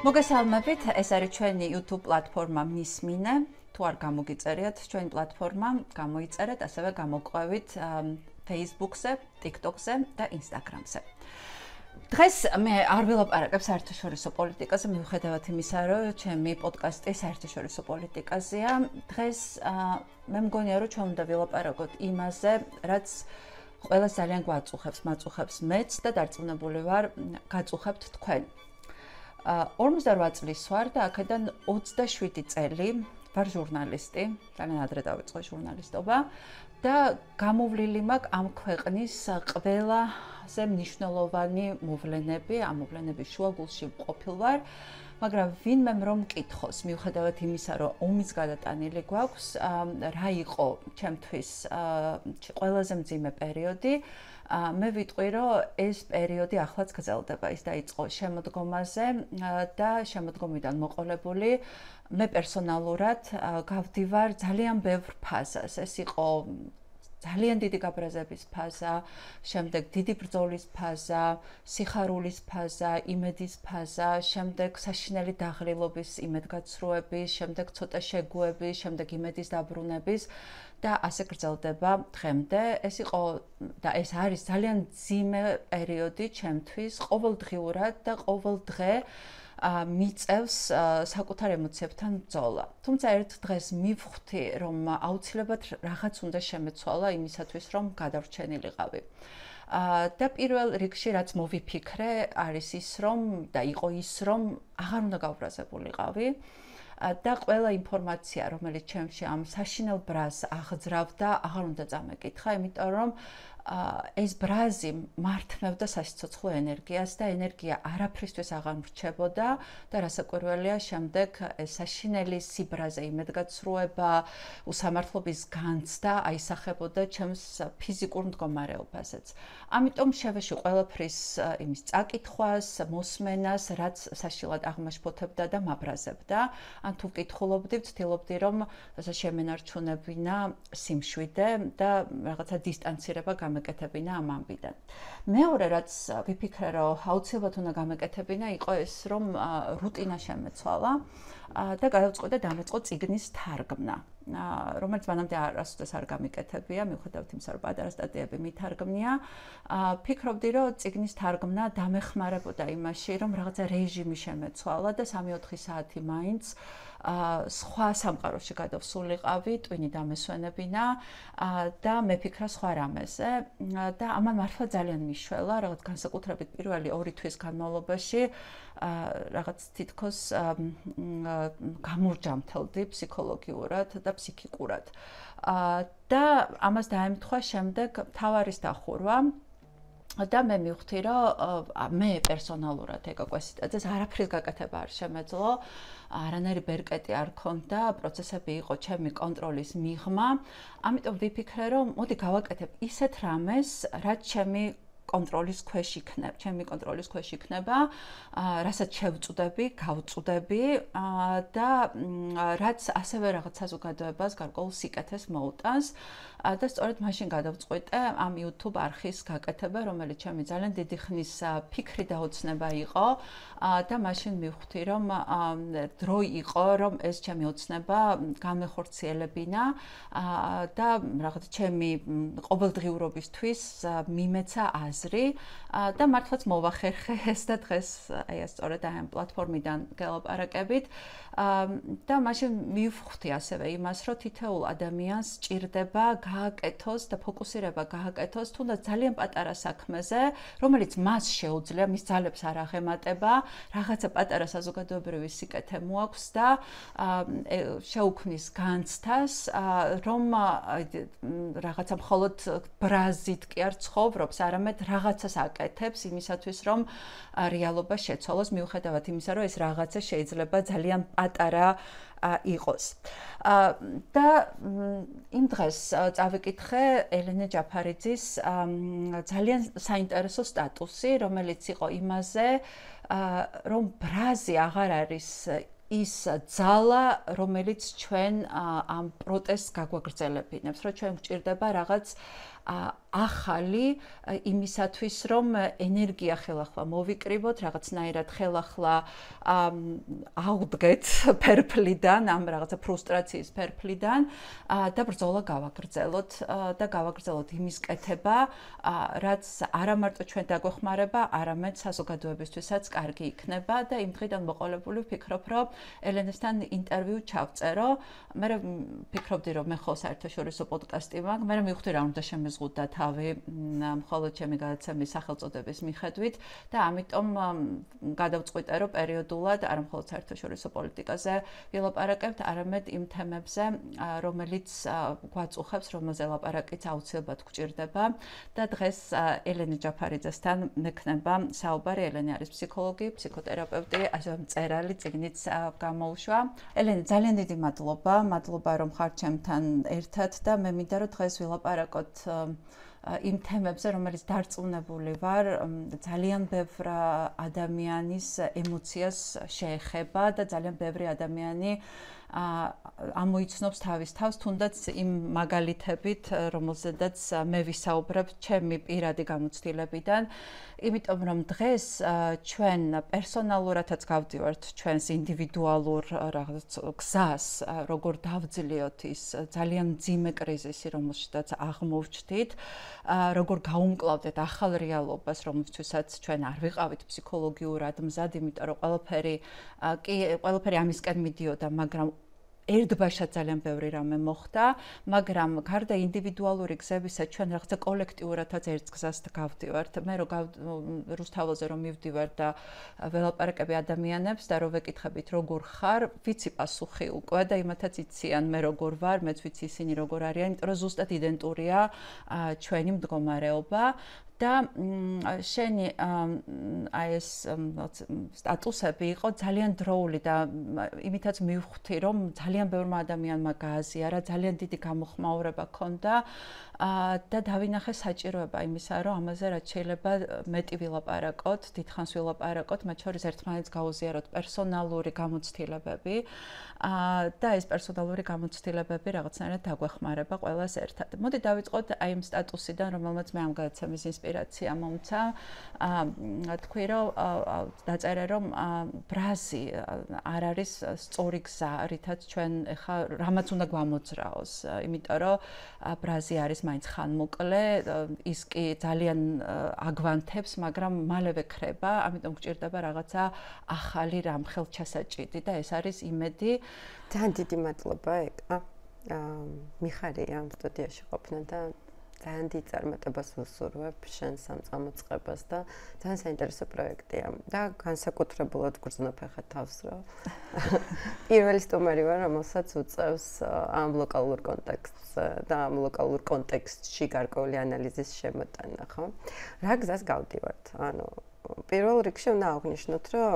მოგესალმებით, ეს არის ჩვენი YouTube პლატფორმა მისმინე. თუ არ გამოგიწერიათ ჩვენი პლატფორმა, გამოიწერეთ, ასევე გამოყვევით Facebook-ზე, TikTok-ზე და Instagram-ზე. დღეს მე არ ვილაპარაკებ საერთაშორისო პოლიტიკაზე, მიუხედავად იმისა, რომ ჩემი პოდკასტი საერთაშორისო პოლიტიკაზეა. დღეს მე მგონია, რომ ჩვენ უნდა ვილაპარაკოთ იმაზე, რაც ყველას ძალიან მაწუხებს მეც და დარწმუნებული ვარ, გაწუხებთ თქვენ. 48 წლის ვარ და აქედან 27 წელი ვარ ჟურნალისტი, ძალიან ადრე დავიწყე ჟურნალისტობა და გამოვლილი მაქვს ამ ქვეყნის ყველაზე მნიშვნელოვანი მოვლენები, ამ მოვლენების შუაგულში ყოფილ ვარ, მაგრამ ვინმე რომ მკითხოს, მიუხედავად იმისა, რომ ომის გადატანილი გვაქვს, რა იყო ჩემთვის ყველაზე მძიმე პერიოდი, მე ვიტყვი, რომ ეს პერიოდი ახლაც გრძელდება, ის დაიწყო შემოდგომაზე და შემოდგომიდან მოყოლებული მე პერსონალურად გავდივარ ძალიან ბევრ ფაზას. ეს იყო ძალიან დიდი გაბრაზების ფაზა, შემდეგ დიდი ბრძოლის ფაზა, სიხარულის ფაზა, იმედის ფაზა, შემდეგ საშინელი დაღლილობის იმედგაცრუების, შემდეგ ცოტა შეგუების, შემდეგ იმედის დაბრუნების და ასე გრძელდება დღემდე. ეს იყო და ეს არის ძალიან მძიმე პერიოდი ჩემთვის, ყოველდღიურად და ყოველ დღე მიწევს საკუთარ ემოციებთან ბრძოლა. თუმცა ერთ დღეს მივხვდი, რომ აუცილებლად რაღაც უნდა შემეცვალა იმისათვის, რომ გადარჩენილიყავი. და პირველ რიგში რაც მოვიფიქრე, არის ის, რომ და იყო ის, რომ აღარ უნდა გავბრაზებულიყავი. და ყველა ინფორმაცია, რომელიც ჩემში ამ საშინელ ბრაზს აღძრავდა, აღარ უნდა წამეკითხა, იმიტომ რომ ეს ბრაზი მართმევდა სასიცოცხლო ენერგიას და ენერგია არაფრისთვის აღარ მრჩებოდა და რასაკვირველია, შემდეგ ეს საშინელი სიბრაზე იმედგაცრუება, უსამართლობის განცდა აისახებოდა ჩემს ფიზიკურ მდგომარეობაზეც. ამიტომ შევეში ყველაფრის იმის წაკითხვას, მოსმენას, რაც საშინელად აღმაშფოთებდა და მაბრაზებდა. ან თუ ვკითხულობდი, ვცდილობდი, რომ შემენარჩუნებინა სიმშვიდე და რაღაცა დისტანცირება გამეკეთებინა ამ ამბიდან. მეორე რაც ვიფიქრე, რომ აუცილებლად უნდა გამეკეთებინა, იყო ეს, რომ რუტინა შემეცვალა და გადავწყვიტე დამეწყო წიგნის თარგმნა, რომელიც მანამდე არასოდეს არ გამიკეთებია, მიუხედავად იმისა, რომ პატარა სტატიები მითარგმნია. ფიქრობდი, რომ წიგნის თარგმნა დამეხმარებოდა იმაში, რომ რაღაცა რეჟიმი შემეცვალა და 3-4 საათი მაინც სხვა სამყაროში გადავსულიყავი, ტვინი დამესვენებინა და მეფიქრა სხვა რამეზე და ამან მართლა ძალიან მიშველა, რაღაც განსაკუთრებით პირველი 2 თვის განმავლობაში რაღაც თითქოს გამურჯამთელდი ფსიქოლოგიურად და ფსიქიკურად. და ამას დაემთხვა შემდეგ მთავარის დახურვა. და მე მივხვდი, რომ მე პერსონალურად ეგა კვესიტაძეს არაფრის გაკეთება არ შემეძლო, არანაირი ბერკეტი არ ქონდა, პროცესები იყო ჩემი კონტროლის მიღმა. ამიტომ ვიფიქრე, რომ მოდი გავაკეთებ ისეთ რამეს, რაც ჩემი კონტროლის ქვეშ იქნება, ჩემი კონტროლის ქვეშ იქნება, რასაც შევწუდები, გავწუდები და რაც ასევე რაღაც საზოგადოებას გარკვეულ სიკეთეს მოუტანს. და სწორედ მაშინ გადავწყვიტე ამ YouTube არხის გაკეთება, რომელიც ჩემი ძალიან დიდი ხნის ფიქრი და ოცნება იყო და მაშინ მივხვდი, რომ დრო იყო, რომ ეს ჩემი ოცნება გამეხორციელებინა და რაღაც ჩემი ყოველდღიურობისთვის მიმეცა აზრი და მართლაც მოვახერხე ეს და დღეს აი ეს სწორედ ამ პლატფორმიდან გელაპარაკებით და მაშინ მივხვდი ასევე იმას, რომ თითოეულ ადამიანს სჭირდება გააკეთოს და ფოკუსირება გააკეთოს თუნდაც ძალიან პატარა საქმეზე, რომელიც მას შეუძლია, მის ძალებს არ აღემატება, რაღაცა პატარა საზოგადოებრივი სიკეთე მოაქვს და შეუქმნის განცდას, რომ რაღაცა მხოლოდ ბრაზით კი არ ცხოვრობს, არამედ რაღაცას აკეთებს იმისათვის, რომ რეალობა შეცვალოს, მიუხედავად იმისა, რომ ეს რაღაცა შეიძლება ძალიან პატარა იყოს. და იმ დღეს წავიკითხე ელენე ჯაფარიძის ძალიან საინტერესო სტატუსი, რომელიც იყო იმაზე, რომ ბრაზი აღარ არის ის ძალა, რომელიც ჩვენ ამ პროტესტს გაგვაგრძელებინებს, რომ ჩვენ გვჭირდება რაღაც ახალი იმისათვის, რომ ენერგია ხელახლა მოვიკრიბოთ, რაღაცნაირად ხელახლა აუდგეთ ფერფლიდან, ამ რაღაცა ფრუსტრაციის ფერფლიდან და ბრძოლა გავაგრძელოთ და გავაგრძელოთ იმის კეთება, რაც არა მარტო ჩვენ დაგვეხმარება, არამედ საზოგადოებისთვისაც კარგი იქნება და იმ დღიდან მოყოლებული ვფიქრობ, რომ ელენესთან ინტერვიუ ჩავწერო. მე ვფიქრობდი, რომ მე ხო საერთაშორისო პოდკასტი მაქვს, მე მივხვდი რა უნდა შემეზღუდა თავი მხოლოდ ჩემი გადაცემის სახელწოდების მიხედვით და ამიტომ გადავწყვიტე, რომ პერიოდულად არა მხოლოდ საერთაშორისო პოლიტიკაზე ვილაპარაკებთ, არამედ იმ თემებზე, რომელიც გვაწუხებს, რომელზე ლაპარაკიც აუცილებლად გვჭირდება და დღეს ელენე ჯაფარიძესთან მექნება საუბარი. ელენე არის ფსიქოლოგი, ფსიქოთერაპევტი, ასევე მწერალი, წიგნიც გამოუშვა. ელენე, ძალიან დიდი მადლობა, რომ ხარ ჩემთან ერთად და მე მინდა რომ დღეს ვილაპარაკოთ იმ თემებზე, რომელიც დარწმუნებული ვარ, ძალიან ბევრ ადამიანის ემოციას შეეხება და ძალიან ბევრი ადამიანი ამოიცნობს თავის თავს, თუნდაც იმ მაგალითებით, რომელზედაც მე ვისაუბრებ ჩემი პირადი გამოცდილებიდან, იმიტომ რომ დღეს ჩვენ პერსონალურადაც გავდივართ ჩვენს ინდივიდუალურ რაღაც გზას, როგორ დავძლიოთ ის ძალიან მძიმე კრიზისი, რომელშიც აღმოვჩდით, როგორ გაუმკლავდეთ ახალ რეალობას, რომელთვისაც ჩვენ არ ვიყავით ფსიქოლოგიურად მზად, იმიტომ რომ ყველაფერი ამისკენ მიდიოდა, მაგრამ ერთბაშად ძალიან ბევრი რამე მოხდა, მაგრამ გარდა ინდივიდუალური გზებისა ჩვენ რაღაცა კოლექტიურადაც ერთ გზას გავდივართ. მე რუსთაველზე რომ მივდივარ და ველაპარაკები ადამიანებს და რომ ვეკითხებით როგორ ხარ, ვიცი პასუხი უკვე და იმათაც იციან მე როგორ ვარ, მეც ვიცი ისინი როგორ არიან, იმიტომ რომ ზუსტად იდენტურია ჩვენი მდგომარეობა. და შენი ეს სტატუსები იყო ძალიან დროული და იმითაც მივხვდი, რომ ძალიან ბევრმა ადამიანმა გააზიარა, ძალიან დიდი გამოხმაურება ჰქონდა და დავინახე საჭიროება იმისა, რომ ამაზე რაც შეიძლება მეტი ვილაპარაკოთ, დიდხანს ვილაპარაკოთ, მათ შორის ერთმანეთს გაუზიაროთ პერსონალური გამოცდილებები და ეს პერსონალური გამოცდილებები რაღაცნაირად დაგვეხმარება ყველას ერთად. მოდი დავიწყოთ აი იმ სტატუსიდან, რომელმაც მე ამ გადაცემის ინსპირაცია მომცა. თქვი, რომ დაწერე, რომ ბრაზი არ არის სწორი გზა, რითაც ჩვენ ეხა რამაც უნდა გვამოძრაოს, იმიტომ რომ ბრაზი არის მაინც ხანმოკლე, ის კი ძალიან აგვანთებს, მაგრამ მალევე ქრება, ამიტომ გჭირდება რაღაცა ახალი რამ ხელჩასაჭიდი და ეს არის იმედი. ძალიან დიდი მადლობა, ეკა. მიხარია ამ სტუდიაში ყოფნა და ძალიან დიდ წარმატებას ვუსურვებ შენს ამ წამოწყებას და ძალიან საინტერესო პროექტია და განსაკუთრებულად გრძნობ ახლა თავს, რომ პირველი სტუმარი ვარ, რომელსაც უწევს ამ ლოკალურ კონტექსტს და ამ ლოკალურ კონტექსტში გარკვეული ანალიზის შემოტანა, ხო? რა გზას გავდივართ? ანუ პირველ რიგში უნდა აღვნიშნოთ, რომ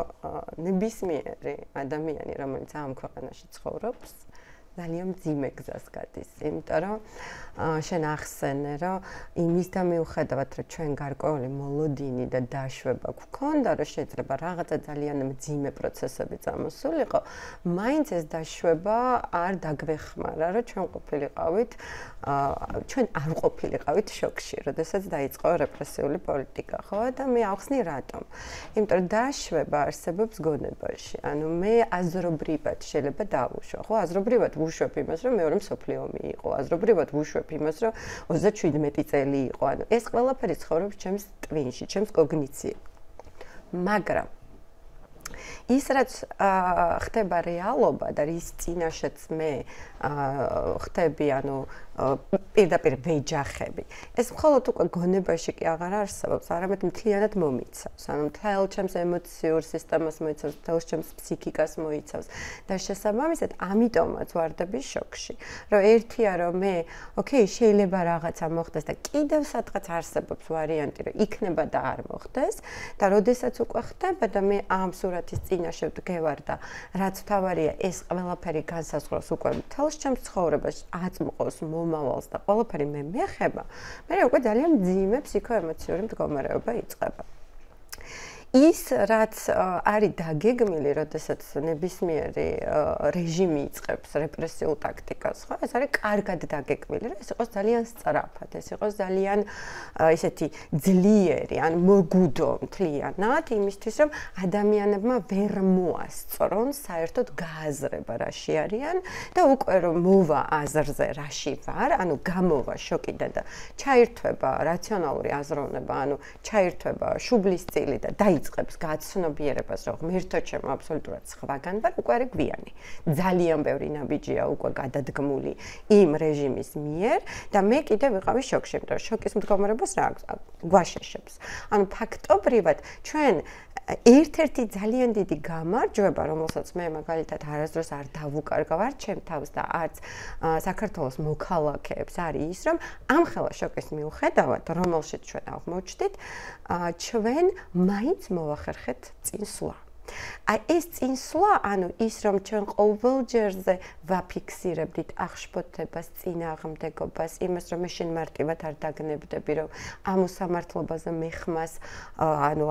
ნებისმიერი ადამიანი, რომელიც ამ ქვეყანაში ცხოვრობს, ძალიან მძიმე გზას გადის, იმიტომ რომ შენ ახსენე, რომ იმისთან მიუხედავად, რომ ჩვენ გარკვეული მოლოდინი და დაშვება გვქონდა, რომ შეიძლება რაღაცა ძალიან მძიმე პროცესები წამოსულიყო, მაინც ეს დაშვება არ დაგვეხმარა, რომ ჩვენ არ ყოფილიყავით შოკში, როდესაც დაიწყო რეპრესიული პოლიტიკა, ხო? და მე ახსნი რატომ? იმიტომ რომ დაშვება არსებობს გონებაში. ანუ მე აზრობრივად შეიძლება დავუშვო, ხო? აზრობრივად ვუშვებ იმას, რომ მეორე მსოფლიო ომი იყო, აზრობრივად ვუშვებ იმას, რომ 37 წელი იყო. ანუ ეს ყველაფერი ცხოვრობს ჩემს ტვინში, ჩემს კოგნიციებში. მაგრამ ის რაც ხდება რეალობა და რის წინაშეც მე ხდები, ანუ პირდაპირ ვეჯახები. ეს მხოლოდ უკვე გონებაში კი აღარ არსებობს, არამედ მთლიანად მომიცავს. ანუ მთელ ჩემს ემოციურ სისტემას მოიცავს, მთელ ჩემს ფსიქიკას მოიცავს და შესაბამისად ამიტომაც ვარდები შოკში. რომ ერთია რომ მე, ოკეი, შეიძლება რაღაცა მოხდეს და კიდევ სადღაც არსებობს ვარიანტი, რომ იქნება და არ მოხდეს და როდესაც უკვე ხდება და მე ამ სურათის წინაშე ვდგევარ და რაც თავარია ეს ყველაფერი განსაზღვროს უკვე მთელ ჩემს ცხოვრებას აწმყოს მომავალს და ყველაფერი მე მეხება, მე უკვე ძალიან მძიმე ფსიქოემოციური მდგომარეობა იწყება. ის რაც არის დაგეგმილი, როდესაც ნებისმიერი რეჟიმი იწყებს რეპრესიულ ტაქტიკას, ხო? ეს არის კარგად დაგეგმილი, რომ ეს იყოს ძალიან სწრაფად, ეს იყოს ძალიან ესეთი ძლიერი, ან მოგუდო მთლიანად იმისთვის, რომ ადამიანებმა ვერ მოასწრონ საერთოდ გააზრება რაში არიან და უკვე რომ მოვა აზრზე რაში ვარ, ანუ გამოვა შოკიდან და ჩაირთვება რაციონალური აზროვნება, ანუ ჩაირთვება შუბლის წილი და დაიწყებს გაცნობიერებას, რომ ღმერთო ჩემო აბსოლუტურად სხვაგან ვარ, უკვე არის გვიანი. ძალიან ბევრი ნაბიჯია უკვე გადადგმული იმ რეჟიმის მიერ და მე კიდევ ვიყავი შოკში, იმიტომ რომ შოკის მდგომარეობას რა აქვს? გვაშეშებს. ანუ ფაქტობრივად ჩვენ ერთ-ერთი ძალიან დიდი გამარჯვება, რომელსაც მე მაგალითად არასდროს არ დავუკარგავ არ ჩემ თავს და არც საქართველოს მოქალაქეებს არის ის, რომ ამ ხელა შოკის მიუხედავად, რომელშიც ჩვენ აღმოჩნდით, ჩვენ მაინც მოვახერხეთ წინსვლა. აი ეს წინსვლა, ანუ ის რომ ჩვენ ყოველჯერზე ვაფიქსირებდით აღშფოთებას, წინააღმდეგობას, იმას რომ მე შენ მარტივად არ დაგნებდები, რომ ამ უსამართლობაზე მე ხმას ანუ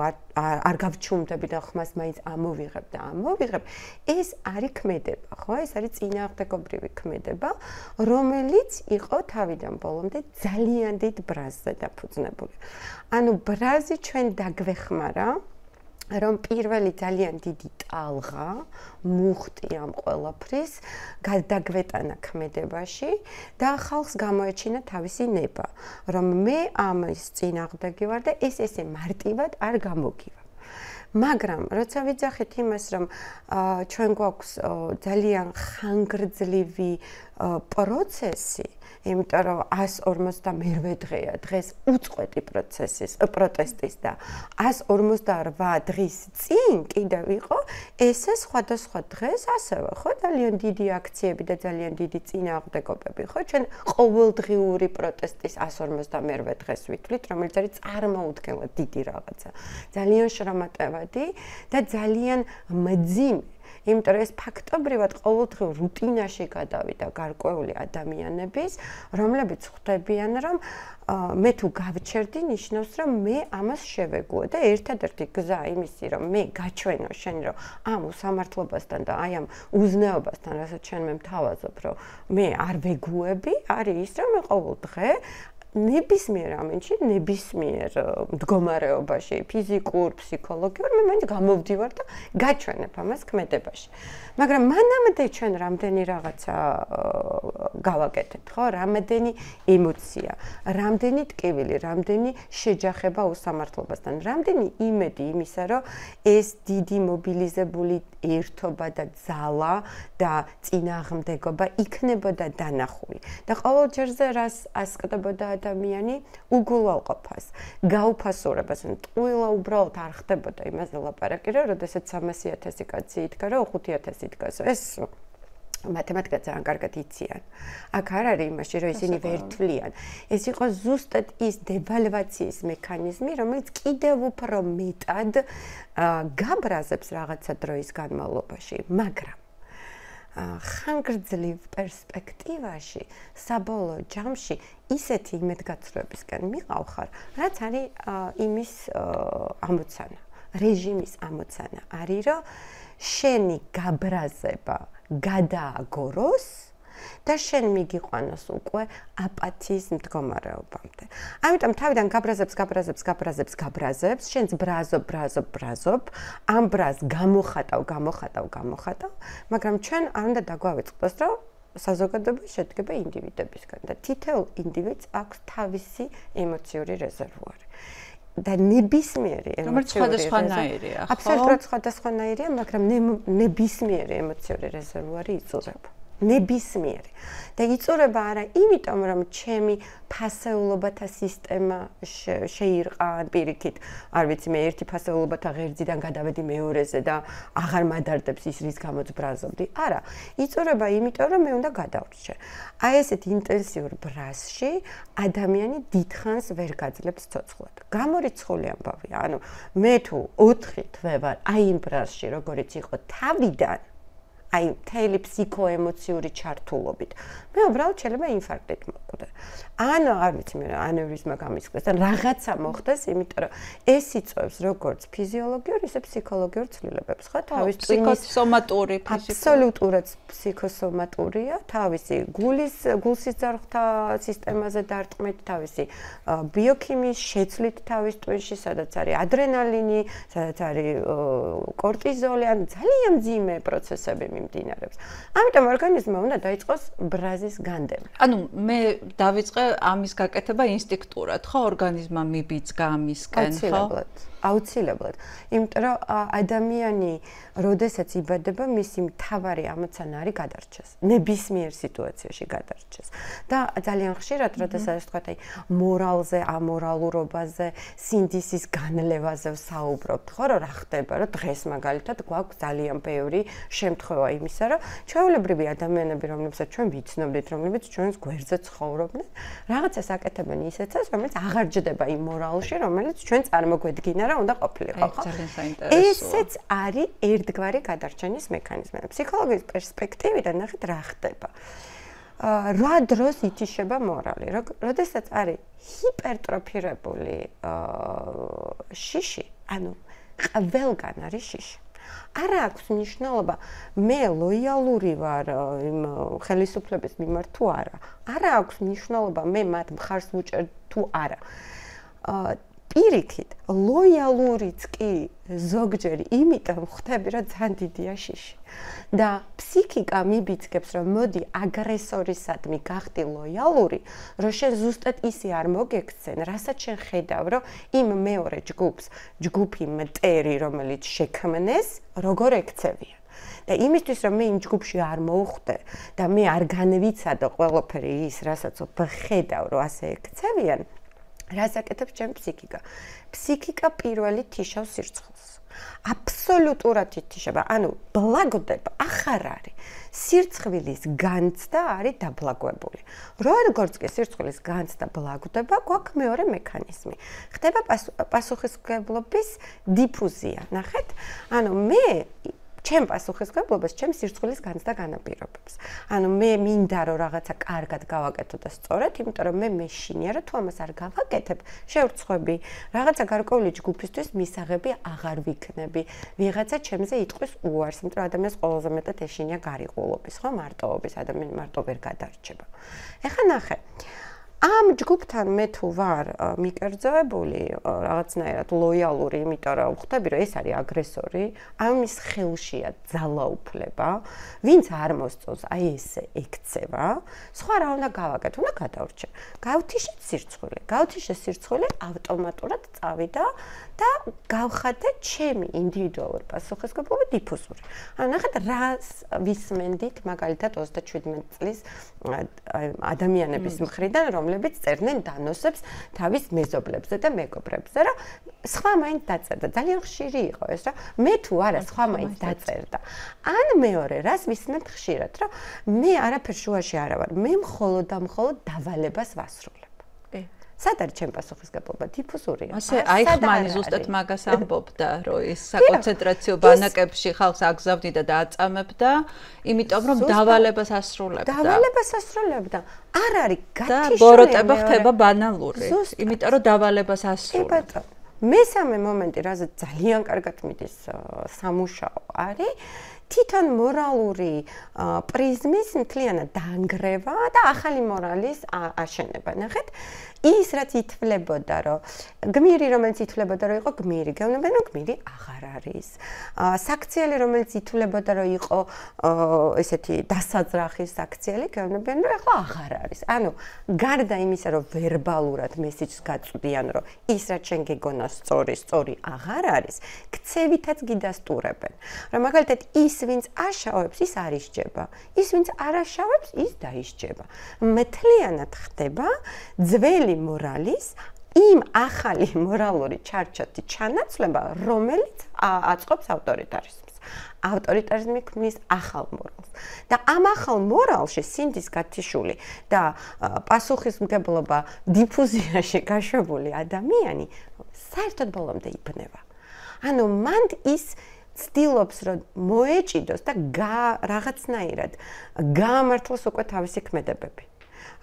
არ გავჩუმდები და ხმას მაინც ამოვიღებ და ამოვიღებ, ეს არის ქმედება, ხო? ეს არის წინააღმდეგობრივი ქმედება, რომელიც იყო თავიდან ბოლომდე ძალიან დიდ ბრაზზე დაფუძნებული. ანუ ბრაზი ჩვენ დაგვეხმარა რომ პირველი ძალიან დიდი ტალღა მუხტი ამ ყველაფრის გადაგვეტანა ქმედებაში და ხალხს გამოეჩინა თავისი ნება, რომ მე ამის წინააღმდეგი ვარ და ესე მარტივად არ გამოგივა. მაგრამ როცა ვიძახით იმას, რომ ჩვენ გვაქვს ძალიან ხანგრძლივი პროცესი, იმიტომ რომ 158 დღეა დღეს უწყვეტი პროტესტის და 158 დღის წინ კიდევ იყო ესე სხვადასხვა დღეს ასევე ხო ძალიან დიდი აქციები და ძალიან დიდი წინააღმდეგობები ხო ჩვენ ყოველდღიური პროტესტის 158 დღეს ვითვლით რომელიც არის წარმოუდგენლად დიდი რაღაცა ძალიან შრომატევადი და ძალიან მძიმე იმიტომ რომ ეს ფაქტობრივად ყოველდღიურ რუტინაში გადავიდა გარკვეული ადამიანების, რომლებიც ხვდებიან, რომ მე თუ გავჩერდი, ნიშნავს, რომ მე ამას შევეგუო და ერთადერთი გზა იმისი, რომ მე გაჩვენო შენ, რომ ამ უსამართლობასთან და აი ამ უზნეობასთან, რასაც შენ მე მთავაზობ, რომ მე არ ვეგუები, არის ის, რომ მე ყოველ დღე ნებისმიერ ამინში, ნებისმიერ მდგომარეობაში, ფიზიკურ, ფსიქოლოგიურ, მე მაინც გამოვდივარ და გაჩვენებ ამას ქმედებაში. მაგრამ მანამდე ჩვენ რამდენი რაღაცა გავაკეთეთ, ხო? რამდენი ემოცია, რამდენი ტკივილი, რამდენი შეჯახება უსამართლობასთან, რამდენი იმედი იმისა, რომ ეს დიდი მობილიზებული ერთობა და ძალა და წინააღმდეგობა იქნებოდა დანახული. და ყოველ ჯერზე რას ასკდებოდა ადამიანი უგულავყოფას, გაუფასურებას, ან ტყუილა უბრალოდ არ ხდებოდა იმაზე ლაპარაკი, რომ როდესაც 300,000 კაცი იდგა, რომ 5,000 იდგას. ეს მათემატიკა ძალიან კარგად იციან. აქ არ არის იმაში, რომ ისინი ვერ თვლიან. ეს იყო ზუსტად ის დევალვაციის მექანიზმი, რომელიც კიდევ უფრო მეტად გაბრაზებს რაღაცა დროის განმავლობაში, მაგრამ ხანგრძლივ პერსპექტივაში, საბოლოო ჯამში ისეთი იმედგაცრუებისკენ მიყავხარ, რაც არის იმის ამოცანა, რეჟიმის ამოცანა არის, რომ შენი გაბრაზება გადააგოროს და შენ მიგიყვანოს უკვე აპათიის მდგომარეობამდე. ამიტომ თავიდან გაბრაზებს, შენს ბრაზობ, ამ ბრაზს გამოხატავ, მაგრამ ჩვენ არ უნდა დაგვავიწყდეს, რომ საზოგადოება შედგება ინდივიდებისგან და თითოეულ ინდივიდს აქვს თავისი ემოციური რეზერვუარი. და ნებისმიერი ემოციური სხვადასხვანაირია, ხო? აბსოლუტურად სხვადასხვანაირია, მაგრამ ნებისმიერი ემოციური რეზერვუარი იწურება. ნებისმიერი. და იწურება არა იმიტომ, რომ ჩემი ფასეულობათა სისტემა შეირყა პირიქით, არ ვიცი, მე ერთი ფასეულობათა ღერძიდან გადავედი მეორეზე და აღარ მადარდებს ის, რის გამოც ბრაზობდი. არა, იწურება იმიტომ, რომ მე უნდა გადავრჩე. აი ესეთ ინტენსიურ ბრაზში ადამიანი დიდხანს ვერ გაძლებს ცოცხლად. გამორიცხული ამბავია. ანუ მე თუ 4 თვე ვარ აი იმ ბრაზში, როგორიც იყო თავიდან აი მთელი ფსიქოემოციური ჩართულობით. მე უბრალოდ შეიძლება ინფარქტით მოკვდე. ან არ ვიცი მე ანევრიზმა გამისკდეს და რაღაცა მოხდეს, იმიტომ რომ ეს იწვევს როგორც ფიზიოლოგიურ, ისე ფსიქოლოგიურ ცვლილებებს, ხო? თავის ტვინის ფსიქოსომატური აბსოლუტურად ფსიქოსომატურია, თავისი გულსიძარღვთა სისტემაზე დარტყმით, თავისი ბიოქიმიის შეცვლით თავის ტვინში, სადაც არის ადრენალინი, სადაც არის კორტიზოლი, ან ძალიან მძიმე პროცესები მიმდინარეობს. ამიტომ ორგანიზმმა უნდა დაიწყოს ბრაზის განდემა. ანუ მე დავიწყე ამის გაკეთება ინსტინქტურად, ხო, ორგანიზმმა მიბიძგა ამისკენ, ხო? აუცილებლად. იმიტომ რომ ადამიანი, როდესაც იბადება, მისი მთავარი ამოცანა არის გადარჩეს. ნებისმიერ სიტუაციაში გადარჩეს. და ძალიან ხშირად, როდესაც ვთქვათ, აი, მორალზე, ამორალურობაზე, სინდისის განლევაზე ვსაუბრობთ, ხო, რა ხდება, რომ დღეს მაგალითად გვაქვს ძალიან ბევრი შემთხვევა იმისა, რომ ჩვეულებრივი ადამიანები, რომლებსაც ჩვენ ვიცნობდით, რომლებიც ჩვენს გვერდზე ცხოვრობდნენ, რაღაცას აკეთებენ ისეთას, რომელიც აღარ ჯდება იმ მორალში, რომელიც ჩვენ წარმოგვედგინა, რომ უნდა ყოფილიყო, ხო? ძალიან საინტერესოა. ესეც არის ერთგვარი გადარჩენის მექანიზმი. ფსიქოლოგიის პერსპექტივიდან ნახეთ რა ხდება. რა დროს ითიშება მორალი, როდესაც არის ჰიპერტროფირებული შიში, ანუ ყველგან არის შიში. არა აქვს მნიშვნელობა მე ლოიალური ვარ იმ ხელისუფლების მიმართ თუ არა. არა აქვს მნიშვნელობა მე მათ მხარს ვუჭერ თუ არა. პირიქით, ლოიალურიც კი ზოგჯერ იმიტომ ხდები, რომ ძალიან დიდია შიში. და ფსიქიკა მიბიძგებს, რომ მოდი აგრესორისადმი გახდი ლოიალური, რომ შენ ზუსტად ისე არ მოგექცენ, რასაც შენ ხედავ, რომ იმ მეორე ჯგუფი მტერი, რომელიც შექმნეს, როგორ ექცევიან. და იმისთვის, რომ მე იმ ჯგუფში არ მოვხვდე და მე არ განვიცადო ყველაფერი ის, რასაც ვხედავ, რომ ასე ექცევიან, რას აკეთებს ჩემ ფსიქიკა? ფსიქიკა პირველი თიშავს სირცხვილს. აბსოლუტურად ითიშება, ანუ ბლაგდება ახარ არის. სირცხვილის განცდა არის დაბლაგვებული. როგორც კი სირცხვილის განცდა ბლაგდება, გვაქვს მეორე მექანიზმი. ხდება პასუხისმგებლობის დიფუზია. ნახეთ? ანუ მე ჩემ პასუხისმგებლობას ჩემ სირცხვილის განცდა განაპირობებს. ანუ მე მინდა რომ რაღაცა კარგად გავაკეთო და სწორად, იმიტომ რომ მე მეშინია რომ თუ ამას არ გავაკეთებ, შევრცხვები, რაღაცა გარკვეული ჯგუფისთვის მისაღები აღარ ვიქნები. ვიღაცა ჩემზე იტყვის უარს, იმიტომ რომ ადამიანს ყველაზე მეტად ეშინია გარიყულობის, ხო, მარტოობის, ადამიანი მარტო ვერ გადარჩება. ეხლა ნახე. ამ ჯგუფთან მე თუ ვარ მიკერძოებული, რაღაცნაირად ლოიალური, იმიტომ რომ ხვდები, რომ ეს არის აგრესორი, ამის ხელშია ძალაუფლება, ვინც არ მოსწონს, აი ესე ექცევა, სხვა რა უნდა გავაკეთო, უნდა გადავრჩე. გავთიშეთ სირცხვილი. გავთიშე სირცხვილი, ავტომატურად წავიდა და გავხადე ჩემი ინდივიდუალური პასუხისმგებლობა დიფუზური. ანუ ნახეთ, რას ვისმენდით მაგალითად 37 წლის ადამიანების მხრიდან, რომლებიც წერდნენ დანოსებს თავის მეზობლებზე და მეგობრებზე, რომ სხვა მაინც დაწერდა. ძალიან ხშირი იყო ეს, რომ მე თუ არა სხვა მაინც დაწერდა. ან მეორე, რას ვისმენთ ხშირად, რომ მე არაფერ შუაში არა ვარ, მე მხოლოდ და მხოლოდ დავალებას ვასრულებ. სად არის ჩემ პასუხისმგებლობა? დიფუზურია. ასე აიხმანი ზუსტად მაგას ამბობდა, რომ ის საკონცენტრაციო ბანაკებში ხალხს აგზავნიდა და აწამებდა, იმიტომ რომ დავალებას ასრულებდა. დავალებას ასრულებდა. არ არის და გათიშული. ბოროტება ხდება ბანალური, იმიტომ რომ დავალებას ასრულებდა. მესამე მომენტი, რაზეც ძალიან კარგად მიდის სამუშაო არის თვითონ მორალური პრიზმის მთლიანად დაანგრევა და ახალი მორალის აშენება. ნახეთ, ის რაც ითვლებოდა, რომ გმირი, რომელიც ითვლებოდა, რომ იყო გმირი, გეუბნებიან, რომ გმირი აღარ არის. საქციელი, რომელიც ითვლებოდა, რომ იყო ესეთი დასაძრახის საქციელი, გეუბნებიან, რომ ახლა აღარ არის. ანუ გარდა იმისა, რომ ვერბალურად მესიჯს გაწვდიან, რომ ის რაც შენ გეგონა სწორი აღარ არის, ქცევითაც გიდასტურებენ. რომ მაგალითად ის ვინც აშავებს, ის არ ისჯება. ის ვინც არ აშავებს, ის დაისჯება. მთლიანად ხდება ძველი მორალის იმ ახალი მორალური ჩარჩოთი ჩანაცვლება, რომელიც აწყობს ავტორიტარიზმს. ავტორიტარიზმი ქმნის ახალ მორალს. და ამ ახალ მორალში სინდის გათიშული და პასუხისმგებლობა დიფუზიაში გაშვებული ადამიანი საერთოდ ბოლომდე იბნევა. ანუ მანდ ის ცდილობს რომ მოეჭიდოს და რაღაცნაირად გაამართლოს უკვე თავისი ქმედებები.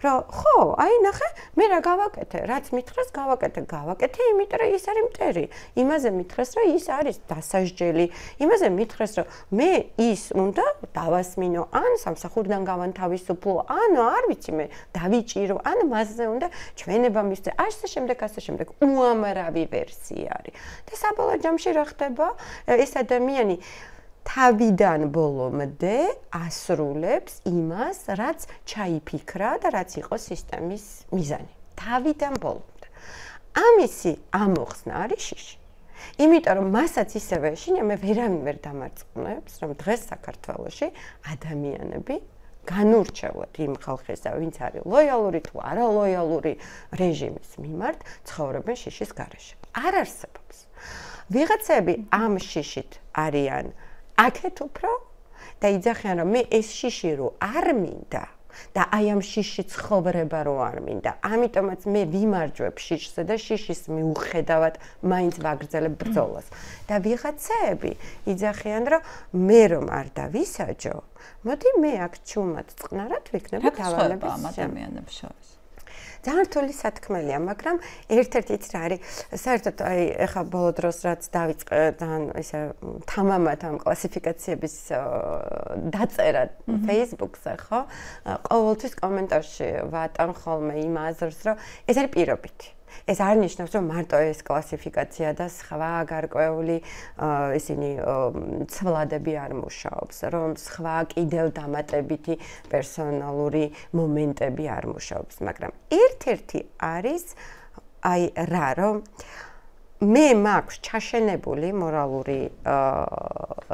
რომ ხო, აი ნახე, მე რა გავაკეთე, რაც მითხრეს გავაკეთე, იმიტომ რომ ის არის მტერი. იმაზე მითხრეს, რომ ის არის დასასჯელი. იმაზე მითხრეს, რომ მე ის უნდა დავასმინო, ან სამსახურიდან გავანთავისუფლო, ან არ ვიცი მე, დავიჭირო, ან მასზე უნდა ჩვენება მისცე. ასე შემდეგ. უამრავი ვერსია არის. და საბოლოო ჯამში რა ხდება? ეს ადამიანი თავიდან ბოლომდე ასრულებს იმას, რაც ჩაიფიქრა და რაც იყო სისტემის მიზანი. თავიდან ბოლომდე. ამისი ამოხსნა არის შიში. იმიტომ რომ მასაც ისევე ეშინია, მე ვერავინ ვერ დამარწმუნებს, რომ დღეს საქართველოში ადამიანები განურჩევლად იმ ხალხისა, ვინც არის ლოიალური თუ არალოიალური რეჟიმის მიმართ, ცხოვრობენ შიშის გარეშე. არ არსებობს. ვიღაცები ამ შიშით არიან აქეთ უფრო და იძახიან რომ მე ეს შიში რო არ მინდა და აი ამ შიში ცხოვრება რო არ მინდა, ამიტომაც მე ვიმარჯვებ შიშზე და შიშის მიუხედავად მაინც ვაგრძელებ ბრძოლას. და ვიღაცები იძახიან რომ მე რომ არ დავისაჯო, მოდი მე აქ ჩუმად წყნარად ვიქნები დავალების ადამიანებს შორის. ძალიან რთული სათქმელია, მაგრამ ერთ-ერთი ის რა არის, საერთოდ აი ეხა ბოლო დროს რაც დავიწყე ძალიან ისე თამამად ამ კლასიფიკაციების დაწერა Facebook-ზე, ხო? ყოველთვის კომენტარში ვატან ხოლმე იმ აზრს, რომ ეს არის პირობითი. ეს არ ნიშნავს, რომ მარტო ეს კლასიფიკაცია და სხვა გარკვეული ისინი ცვლადები არ მუშაობს, რომ სხვა კიდევ დამატებითი პერსონალური მომენტები არ მუშაობს, მაგრამ ერთ-ერთი არის აი რა, რომ მე მაქვს ჩაშენებული მორალური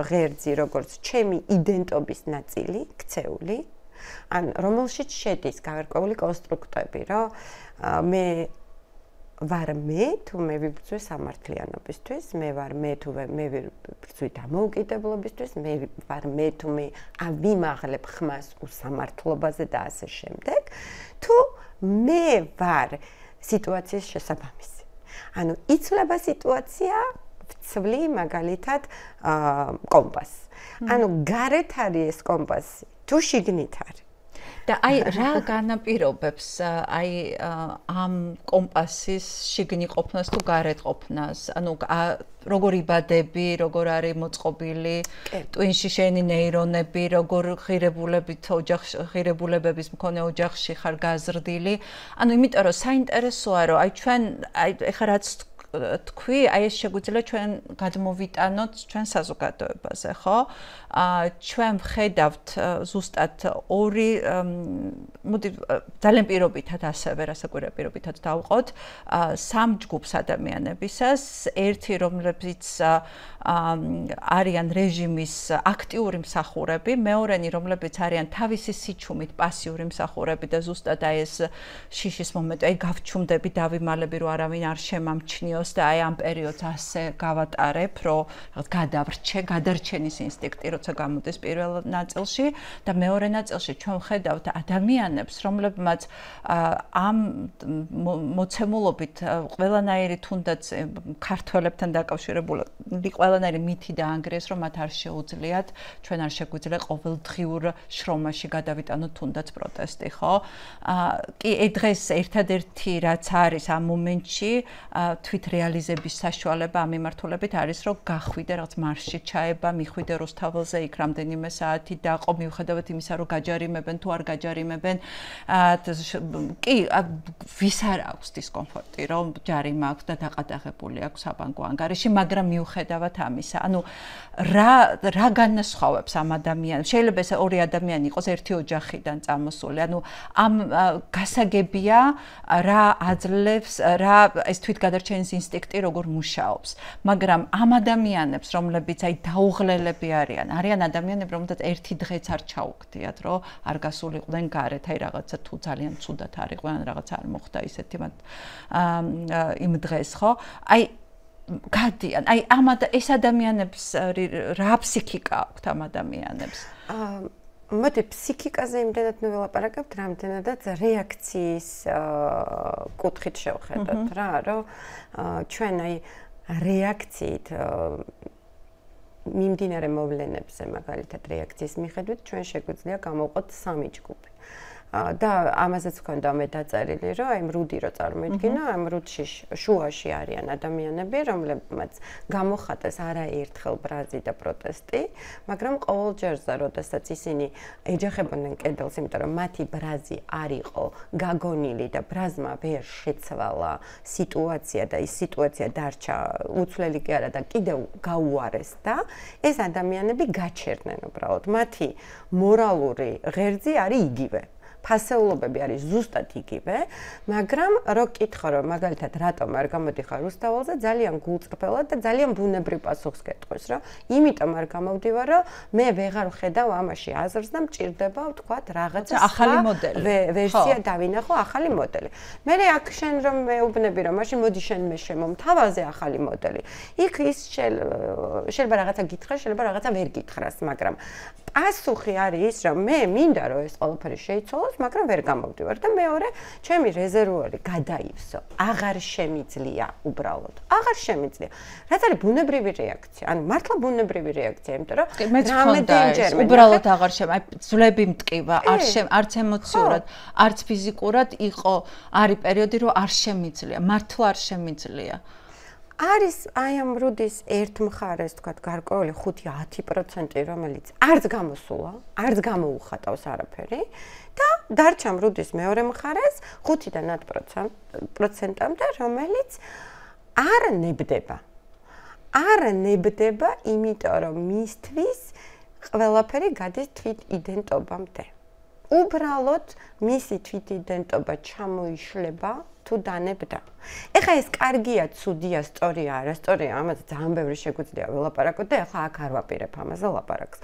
ღერძი, როგორც ჩემი იდენტობის ნაწილი, ქცეული, ან რომელშიც შედის გარკვეული კონსტრუქტები, რომ მე ვარ მე თუ მე ვიბრძვი სამართლიანობისთვის, მე ვარ მე თუ მე ვიბრძვი დამოუკიდებლობისთვის, მე ვარ მე თუ მე ავიმაღლებ ხმას უსამართლობაზე და ასე შემდეგ, თუ მე ვარ სიტუაციის შესაბამისი. ანუ იცვლება სიტუაცია, ვცვლი მაგალითად კომპასს. ანუ გარეთ არის ეს კომპასი, თუ შიგნით არის. და აი რა განაპირობებს აი ამ კომპასის შიგნი ყოფნას თუ გარეთ ყოფნას? ანუ როგორ იბადები, როგორ არის მოწყობილი ტვინში შენი ნეირონები, როგორ ღირებულებების მქონე ოჯახში ხარ გაზრდილი? ანუ იმიტომ რომ საინტერესოა რომ აი ჩვენ აი ეხლა რაც თქვი, აი ეს შეგვიძლია ჩვენ გადმოვიტანოთ ჩვენ საზოგადოებაზე, ხო? ჩვენ ვხედავთ ზუსტად ორი მოდი ძალიან პირობითად ასევე რასაკვირველი პირობითად დავყოთ სამ ჯგუფს ადამიანებისას, ერთი რომლებიც არიან რეჟიმის აქტიური მსახურები, მეორენი რომლებიც არიან თავისი სიჩუმით პასიური მსახურები და ზუსტად აი ეს შიშის მომენტი, აი გავჩუმდები, დავიმალები, რომ არავინ არ შემამჩნიოს და აი ამ პერიოდს ასე გავატარებ, რომ გადავრჩე, გადარჩენის ინსტინქტი როცა გამოდის პირველ ნაწილში და მეორე ნაწილში ჩვენ ვხედავთ ადამიანებს, რომლებმაც ამ მოცემულობით ყველანაირი თუნდაც ქართველებთან დაკავშირებული ყველანაირი მითი დაანგრიეს, რომ მათ არ შეუძლიათ, ჩვენ არ შეგვიძლია ყოველდღიურ შრომაში გადავიტანოთ თუნდაც პროტესტი, ხო? კი, დღეს ერთადერთი რაც არის ამ მომენტში თვით რეალიზების საშუალება ამ მიმართულებით არის, რომ გახვიდე რაღაც მარშში ჩაება, მიხვიდე რუსთაველზე იქ რამდენიმე საათი დაყო, მიუხედავად იმისა, რომ გაჯარიმებენ თუ არ გაჯარიმებენ. კი, ვის არ აქვს დისკომფორტი, რომ ჯარიმა აქვს და დაყადაღებული აქვს საბანკო ანგარიში, მაგრამ მიუხედავად ამისა, ანუ რა განასხვავებს ამ ადამიანს? შეიძლება ეს ორი ადამიანი იყოს ერთი ოჯახიდან წამოსული, ანუ ამ გასაგებია რა აძლევს, რა ეს თვითგადარჩენის ინსტინქტი როგორ მუშაობს, მაგრამ ამ ადამიანებს, რომლებიც აი დაუღლელები არიან ადამიანები, რომელთაც ერთი დღეც არ ჩაუგდიათ, რომ არ გასულიყვნენ გარეთ, აი რაღაცა თუ ძალიან ცუდად არიყვნენ, რაღაც არ მოხდა ისეთი მათ იმ დღეს, ხო? აი გადიან, აი ეს ადამიანებს რა ფსიქიკა აქვთ ამ ადამიანებს? მოდი ფსიქიკაზე იმდენად ნუ ველაპარაკებთ, რამდენადაც რეაქციის კუთხით შევხედოთ რა, რომ ჩვენ აი რეაქციით მიმდინარე მოვლენებზე მაგალითად რეაქციის მიხედვით ჩვენ შეგვიძლია გამოვყოთ 3 ჯგუფი. და ამაზეც ვქონდა მე დაწერილი, რომ აი მრუდი რო წარმოიდგინო, ამ მრუდში შუაში არიან ადამიანები, რომლებმაც გამოხატეს არაერთხელ ბრაზი და პროტესტი, მაგრამ ყოველ ჯერზე, როდესაც ისინი ეჯახებოდნენ კედელს, იმიტომ რომ მათი ბრაზი არ იყო გაგონილი და ბრაზმა ვერ შეცვალა სიტუაცია და ის სიტუაცია დარჩა უცვლელი კი არა და კიდევ გაუარეს და ეს ადამიანები გაჩერდნენ უბრალოდ. მათი მორალური ღერძი არის იგივე. ფასეულობები არის ზუსტად იგივე, მაგრამ რო კითხო რომ მაგალითად რატომ არ გამოდიხარ რუსთაველზე, ძალიან გულწრფელად და ძალიან ბუნებრივ პასუხს გეტყვის, რომ იმიტომ არ გამოვდივარ, რომ მე ვეღარ ვხედავ ამაში აზრს და მჭირდება ვთქვათ რაღაცა ახალი მოდელი. ვერსია დავინახო, ახალი მოდელი. მე აქ შენ რომ მეუბნები რომ მაშინ მოდი შენ მე შემომთავაზე ახალი მოდელი. იქ ის შეიძლება რაღაცა გითხრა, შეიძლება რაღაცა ვერ გითხრას, მაგრამ პასუხი არის ის, რომ მე მინდა რომ ეს ყველაფერი შეიცვალოს, მაგრამ ვერ გამოვდივარ და მეორე, ჩემი რეზერვუარი გადაივსო. აღარ შემიძლია უბრალოდ. აღარ შემიძლია. რაც არის ბუნებრივი რეაქცია. ანუ მართლა ბუნებრივი რეაქცია, იმიტომ რომ რამე უბრალოდ აღარ აი ძვლები მტკივა, არც ემოციურად, არც ფიზიკურად იყო არის პერიოდი, რომ არ შემიძლია, მართლა არ შემიძლია. არის აი ამ რუდის ერთ მხარეს თქვათ გარკვეული 5-10%, რომელიც არც გამოსულა, არც გამოუხატავს არაფერი და დარჩა რუდის მეორე მხარეს 5-დან 10%-მდე, რომელიც არ ნებდება. არ ნებდება, იმიტომ რომ მისთვის ყველაფერი გადის თვით იდენტობამდე. უბრალოდ მისი თვით იდენტობა ჩამოიშლება თუ დანებდა. ეხლა ეს კარგია, ცუდია, სწორია, არასწორია, ამაზე ძალიან ბევრი შეგვიძლია ველაპარაკოთ და ეხლა აქ არ ვაპირებ ამაზე ლაპარაკს.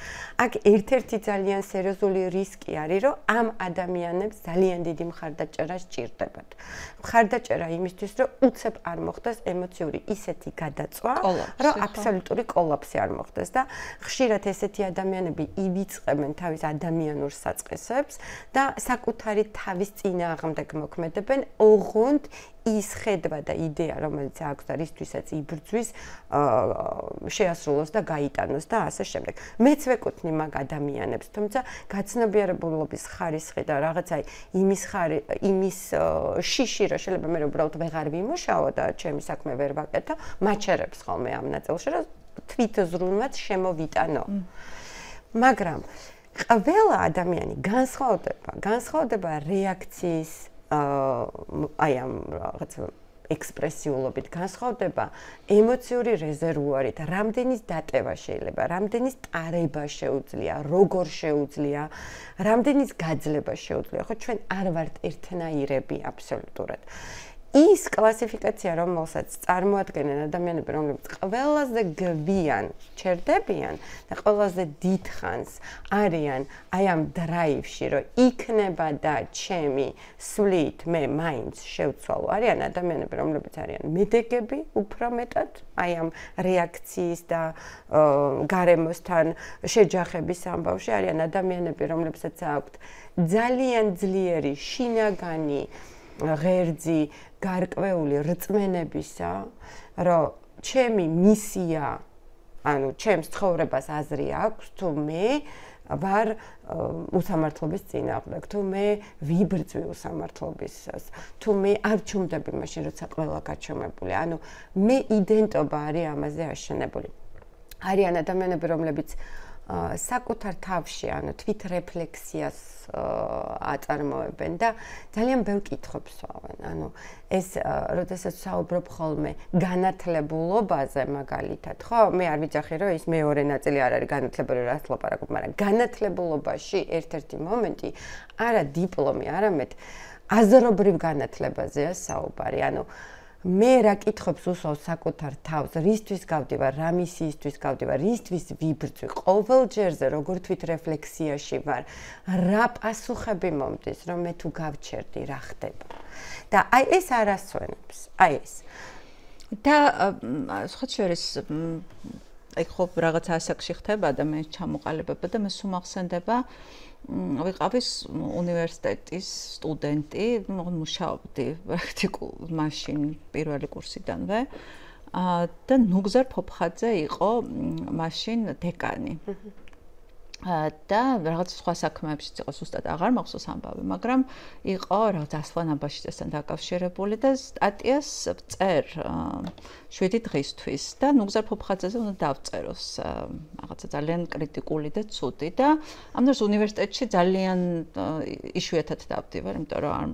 აქ ერთ-ერთი ძალიან სერიოზული რისკი არის, რომ ამ ადამიანებს ძალიან დიდი მხარდაჭერა სჭირდებათ. მხარდაჭერა იმისთვის, რომ უცებ არ მოხდეს ემოციური ისეთი გადაწვა, რომ აბსოლუტური კოლაფსი არ მოხდეს და ხშირად ესეთი ადამიანები ივიწყებენ თავის ადამიანურ საწყისებს და საკუთარი თავის წინააღმდეგ მოქმედებენ, ოღონდ ის ხედვა და იდეა, რომელიც აქვს და რისთვისაც იბრძვის, შეასრულოს და გაიტანოს და ასე შემდეგ. მეც ვეკუთვნი მაგ ადამიანებს, თუმცა გაცნობიერებულობის ხარისხი და რაღაცა იმის შიში, რომ შეიძლება მე უბრალოდ ვეღარ ვიმუშაო და ჩემი საქმე ვერ ვაკეთო, მაჩერებს ხოლმე ამ ნაწილში, რომ თვითზრუნვაც შემოვიტანო. მაგრამ ყველა ადამიანი განსხვავდება რეაქციის აი ამ რაღაცა ექსპრესიულობით განსხვავდება ემოციური რეზერვუარით, რამდენის დატევა შეიძლება, რამდენის ტარება შეუძლია, როგორ შეუძლია, რამდენის გაძლება შეუძლია. ხო, ჩვენ არ ვართ ერთნაირები აბსოლუტურად. ის კლასიფიკაცია, რომელსაც წარმოადგენენ ადამიანები, რომლებიც ყველაზე გვიან ჩერდებიან და ყველაზე დიდხანს არიან აი ამ დრაივში, რომ იქნება და ჩემი სვლით მე მაინც შევცვალო. არიან ადამიანები, რომლებიც არიან მედეგები უფრო მეტად, აი ამ რეაქციის და გარემოსთან შეჯახების ამბავში, არიან ადამიანები, რომლებსაც აქვთ ძალიან ძლიერი შინაგანი ღერძი გარკვეული რწმენებისა, რომ ჩემი მისია, ანუ ჩემს ცხოვრებას აზრი აქვს, თუ მე ვარ უსამართლობის წინააღმდეგ, თუ მე ვიბრძვი უსამართლობისას, თუ მე არ ჩუმდები მაშინ, როცა ყველა გაჩვენებული. ანუ მე იდენტობა არის ამაზე აშენებული. არიან ადამიანები, რომლებიც საკუთარ თავში, ანუ თვითრეფლექსიას აწარმოებენ და ძალიან ბევრ კითხვებს ვსვავენ. ანუ ეს როდესაც საუბრობ ხოლმე განათლებულობაზე მაგალითად, ხო, მე არ ვიძახი, რომ ის მეორე ნაწილი არ არის განათლებული, რაც ლაპარაკობ, მაგრამ განათლებულობაში ერთ-ერთი მომენტი არა დიპლომი, არამედ აზრობრივ განათლებაზეა საუბარი. ანუ მე რა კითხვებს უსვავ საკუთარ თავს, რისთვის გავდივარ, რა მისიისთვის გავდივარ, რისთვის ვიბრძვი, ყოველ ჯერზე როგორ თვითრეფლექსიაში ვარ, რა პასუხები მომდის, რომ მე თუ გავჩერდი, რა ხდება. და აი ეს არასვენებს, აი ეს. და სხვა შორის აი ხო რაღაც ასაკში ხდება ადამიანის ჩამოყალიბება და მე სულ მახსენდება ვიყავის უნივერსიტეტის სტუდენტი, მუშაობდი პრაქტიკულ მაშინ პირველი კურსიდანვე. და ნუგზარ ფოფხაძე იყო მაშინ დეკანი. და რაღაც სხვა საქმეებშიც იყო ზუსტად აღარ მახსოვს ამბავი, მაგრამ იყო რაღაც ასლან აბაშიძესთან დაკავშირებული და სტატიას წერ 7 დღისთვის და ნუგზარ ფოფხაძეზე უნდა დავწეროს რაღაცა ძალიან კრიტიკული და ცუდი და ამ დროს უნივერსიტეტში ძალიან იშვიათად დავდივარ, იმიტომ რომ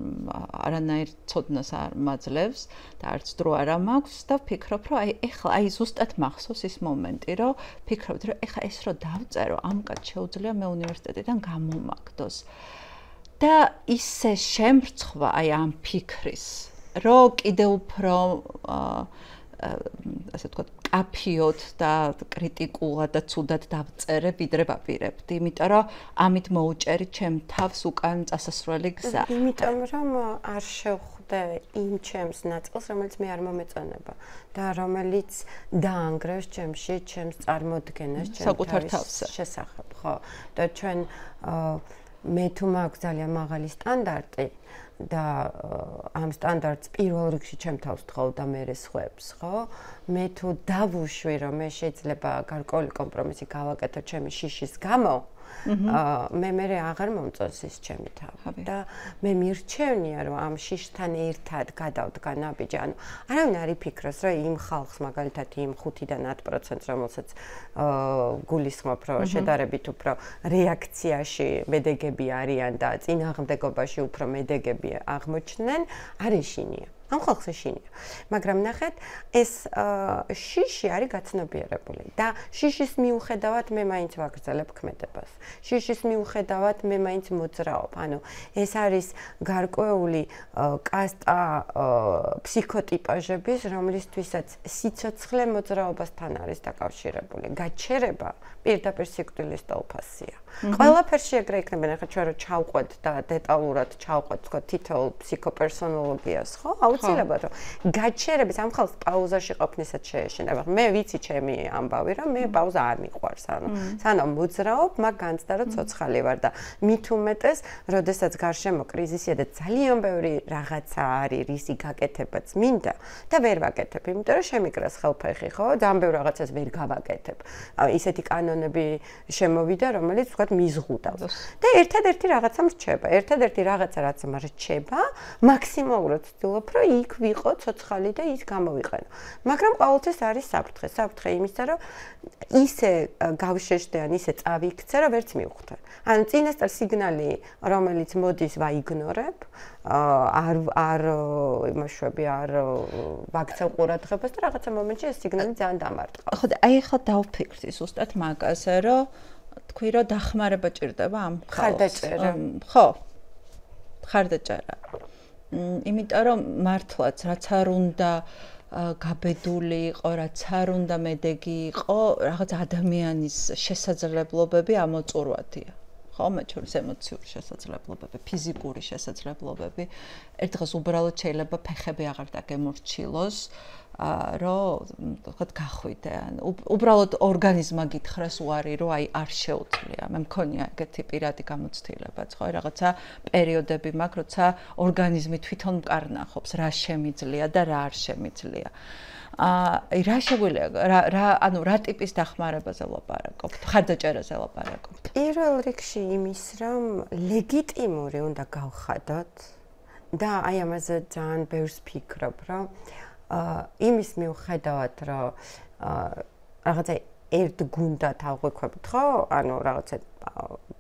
არანაირ ცოდნას არ მაძლევს და არც დრო არ მაქვს და ვფიქრობ, რომ ეხლა ზუსტად მახსოვს ის მომენტი, რომ ფიქრობთ, რომ ეხლა ეს რო დავწერო ამკაც შეუძლია მე უნივერსიტეტიდან გამომაგდოს. და ისე შემრცხვა ამ ფიქრის, რომ კიდევ უფრო ასე ვთქვათ, კაფიოდ და კრიტიკულად და ცუდად დავწერე, ვიდრე ვაპირებდი, იმიტომ რომ ამით მოუჭერი ჩემ თავს უკან წასასვლელი გზა. იმიტომ რომ არ შევხვდე იმ ჩემს ნაწილს, რომელიც მე არ მომეწონება და რომელიც დაანგრევს ჩემში ჩემს წარმოდგენას, ჩემს შესახებ, ხო? და ჩვენ მე თუ მაქვს ძალიან მაღალი სტანდარტი და ამ სტანდარტს პირველ რიგში ჩემ თავს თხოვდა მე სხვებს, ხო? მე თუ დავუშვი, რომ მე შეიძლება გარკვეული კომპრომისი გავაკეთო ჩემი შიშის გამო, მე აღარ მომწონს ის ჩემი თავი და მე მირჩევნია რომ ამ შიშთან ერთად გადავდგა ნაბიჯი, ანუ არავინ არ იფიქროს რომ იმ ხალხს მაგალითად იმ 5-დან 10%-ს რომელსაც გულისხმობ რომ შედარებით უფრო რეაქციაში მედეგები არიან და წინააღმდეგობაში უფრო მედეგები აღმოჩნდნენ, არ ეშინია. ამ ხალხს ეშინია. მაგრამ ნახეთ, ეს შიში არის გაცნობიერებული და შიშის მიუხედავად მე მაინც ვაგრძელებ ქმედებას. შიშის მიუხედავად მე მაინც მოძრაობ. ანუ ეს არის გარკვეული კასტა ფსიქოტიპაჟების, რომლისთვისაც სიცოცხლე მოძრაობასთან არის დაკავშირებული. გაჩერება პირდაპირ სიკვდილის ტოლფასია. ყველაფერში ეგრე იქნება, ნახეთ, ჩვენ რო ჩავყვეთ და დეტალურად ჩავყვეთ, თქო, თითოეულ ფსიქოპერსონოლოგიას, ხო? აუცილებლად რომ გაჩერების ამ ხალხს პაუზაში ყოფნისაც შეეშინება. მე ვიცი ჩემი ამბავი, რომ მე პაუზა არ მიყვარს, ანუ სანამ მოძრაობ, მაგ განცდა რომ ცოცხალი ვარ და მით უმეტეს, როდესაც გარშემო კრიზისია და ძალიან ბევრი რაღაცა არის, რისი გაკეთებაც მინდა და ვერ ვაკეთებ, იმიტომ რომ შემიკრას ხელფეხი, ხო? ძალიან ბევრ რაღაცას ვერ გავაკეთებ. ისეთი კანონები შემოვიდა, რომელიც ვთქვათ მიზღუდავს. და ერთადერთი რაღაცა მრჩება, ერთადერთი რაღაცა რაც მრჩება, მაქსიმალურად ვცდილობ, რომ იქ ვიყო ცოცხალი და ის გამოვიყენო. მაგრამ ყოველთვის არის საფრთხე. საფრთხე იმისა, რომ ისე გავშეშდე ან ისე წავიქცე, რომ ვერც მივხვდე. ანუ წინასწარ სიგნალი, რომელიც მოდის, ვაიგნორებ, არ იმაშვები, არ ვაქცევ ყურადღებას და რაღაცა მომენტში ეს სიგნალი ძალიან დამარტყავს. ხო და ახლა დავფიქრდი ზუსტად მაგაზე, რომ თქვი რომ დახმარება ჭირდება ამ ხარდაჭერა. ხო. ხარდაჭერა. იმიტომ რომ მართლაც რაც არ უნდა გაბედული იყო, რაც არ უნდა მედეგი იყო, რაღაც ადამიანის შესაძლებლობები ამოწურვადია. ხო, მათ შორის ემოციური შესაძლებლობები, ფიზიკური შესაძლებლობები. ერთ დღეს უბრალოდ შეიძლება ფეხები აღარ დაგემორჩილოს, რომ თქვათ გახვიდე. უბრალოდ ორგანიზმა გითხრას უარი, რომ არ შეუძლია. მე მქონია ეგეთი პირადი გამოცდილებაც, ხო, რაღაცა პერიოდები მაქვს, როცა ორგანიზმი თვითონ მკარნახობს, რა შემიძლია და რა არ შემიძლია. რა შეგვიძლია, რა ტიპის დახმარებაზე ვლაპარაკობთ, ხარდაჭერაზე ვლაპარაკობთ? პირველ რიგში იმის, რომ ლეგიტიმური უნდა გავხადოთ და აი ამაზე ძალიან ბევრს ფიქრობ, რომ იმის მიუხედავად, რომ რაღაცა ერთ გუნდად ავღვიქვებით, ხო? ანუ რაღაცა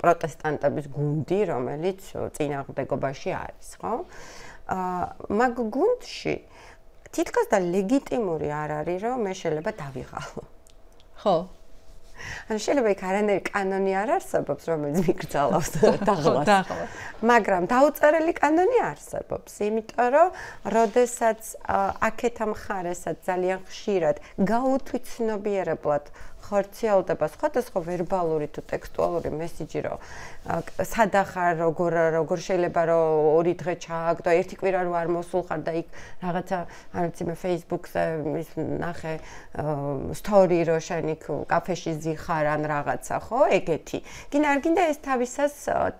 პროტესტანტების გუნდი, რომელიც წინააღმდეგობაში არის, ხო? მაგ გუნდში თითქოს და ლეგიტიმური არ არის, რომ მე შეიძლება დავიღალო. ხო. ანუ შეიძლება იქ არანაირი კანონი არ არსებობს, რომელიც მიგრძალავს დაღლას. მაგრამ დაუწერელი კანონი არსებობს, იმიტომ რომ როდესაც აქეთ ამ ხარესაც ძალიან ხშირად გაუთვითცნობიერებლად ხორციელდება სხვადასხვა ვერბალური თუ ტექსტუალური მესიჯი, რომ სადახარ, როგორ შეიძლება რომ ორი დღე ჩააგდო, ერთი კვირა რო არ მოსულხარ და იქ რაღაცა, არ ვიცი მე Facebook-ზე ის ნახე story რო შენ იქ კაფეში ზიხარ ან რაღაცა, ხო? ეგეთი. გინდა არ გინდა ეს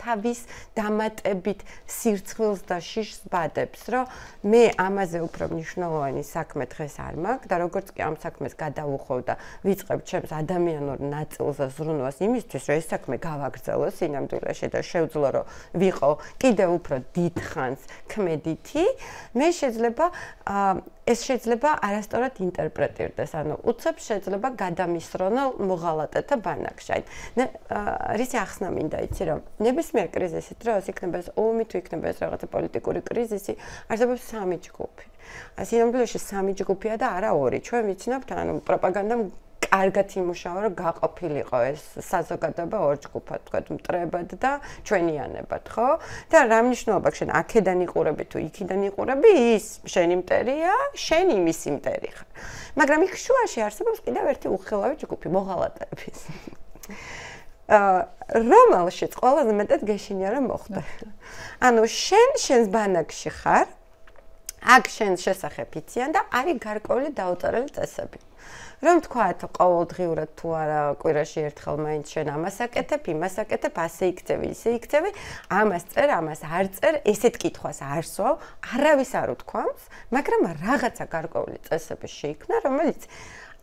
თავის დამატებით სირცხვილს და შიშს ბადებს, რომ მე ამაზე უფრო მნიშვნელოვანი საქმე დღეს არ მაქვს და როგორც კი ამ საქმეს გადავუხოვ და ვიწყებ ჩემს ადამიანურ ნაწილზე ზრუნვას იმისთვის, რომ ეს საქმე გავაგრძელო სინამდვილეში და შევძლო, რომ ვიყო კიდევ უფრო დიდ ხანს ქმედითი, მე ეს შეიძლება არასწორად ინტერპრეტირდეს, ანუ უცებ შეიძლება გადამისრონო მოღალატეთა ბანაკში. რისი ახსნა მინდა იცი, რომ ნებისმიერ კრიზისის დროს იქნება ეს ომი თუ იქნება ეს რაღაცა პოლიტიკური კრიზისი, არსებობს სამი ჯგუფი. სინამდვილეში სამი ჯგუფია და არა ორი. ჩვენ ვიცნობთ, ანუ პროპაგანდამ კარგად იმუშავა, რომ გაყოფილიყო ეს საზოგადოება ორ ჯგუფად, თქვა მტრებად და ჩვენიანებად, ხო? და რა მნიშვნელობა აქვს შენ აქედან იყურები თუ იქიდან იყურები, ის შენი მტერია, შენ იმისი მტერი ხარ. მაგრამ იქ შუაში არსებობს კიდევ ერთი უხილავი ჯგუფი, მოღალატეების. რომელშიც ყველაზე მეტად გეშინია რომ მოხდა. ანუ შენს ბანაკში ხარ, აქ შენ შესახებ იციან და არის გარკვეული დაუწერელი წესები. რომ თქვათ ყოველდღიურად თუ არა კვირაში ერთხელ მაინც შენ ამას აკეთებ, იმას აკეთებ, ასე იქცევი, ისე იქცევი, ამას წერ, ამას არ წერ, ესეთ კითხვას არ სვავ, არავის არ უთქვამს, მაგრამ რაღაცა გარკვეული წესები შეიქმნა, რომელიც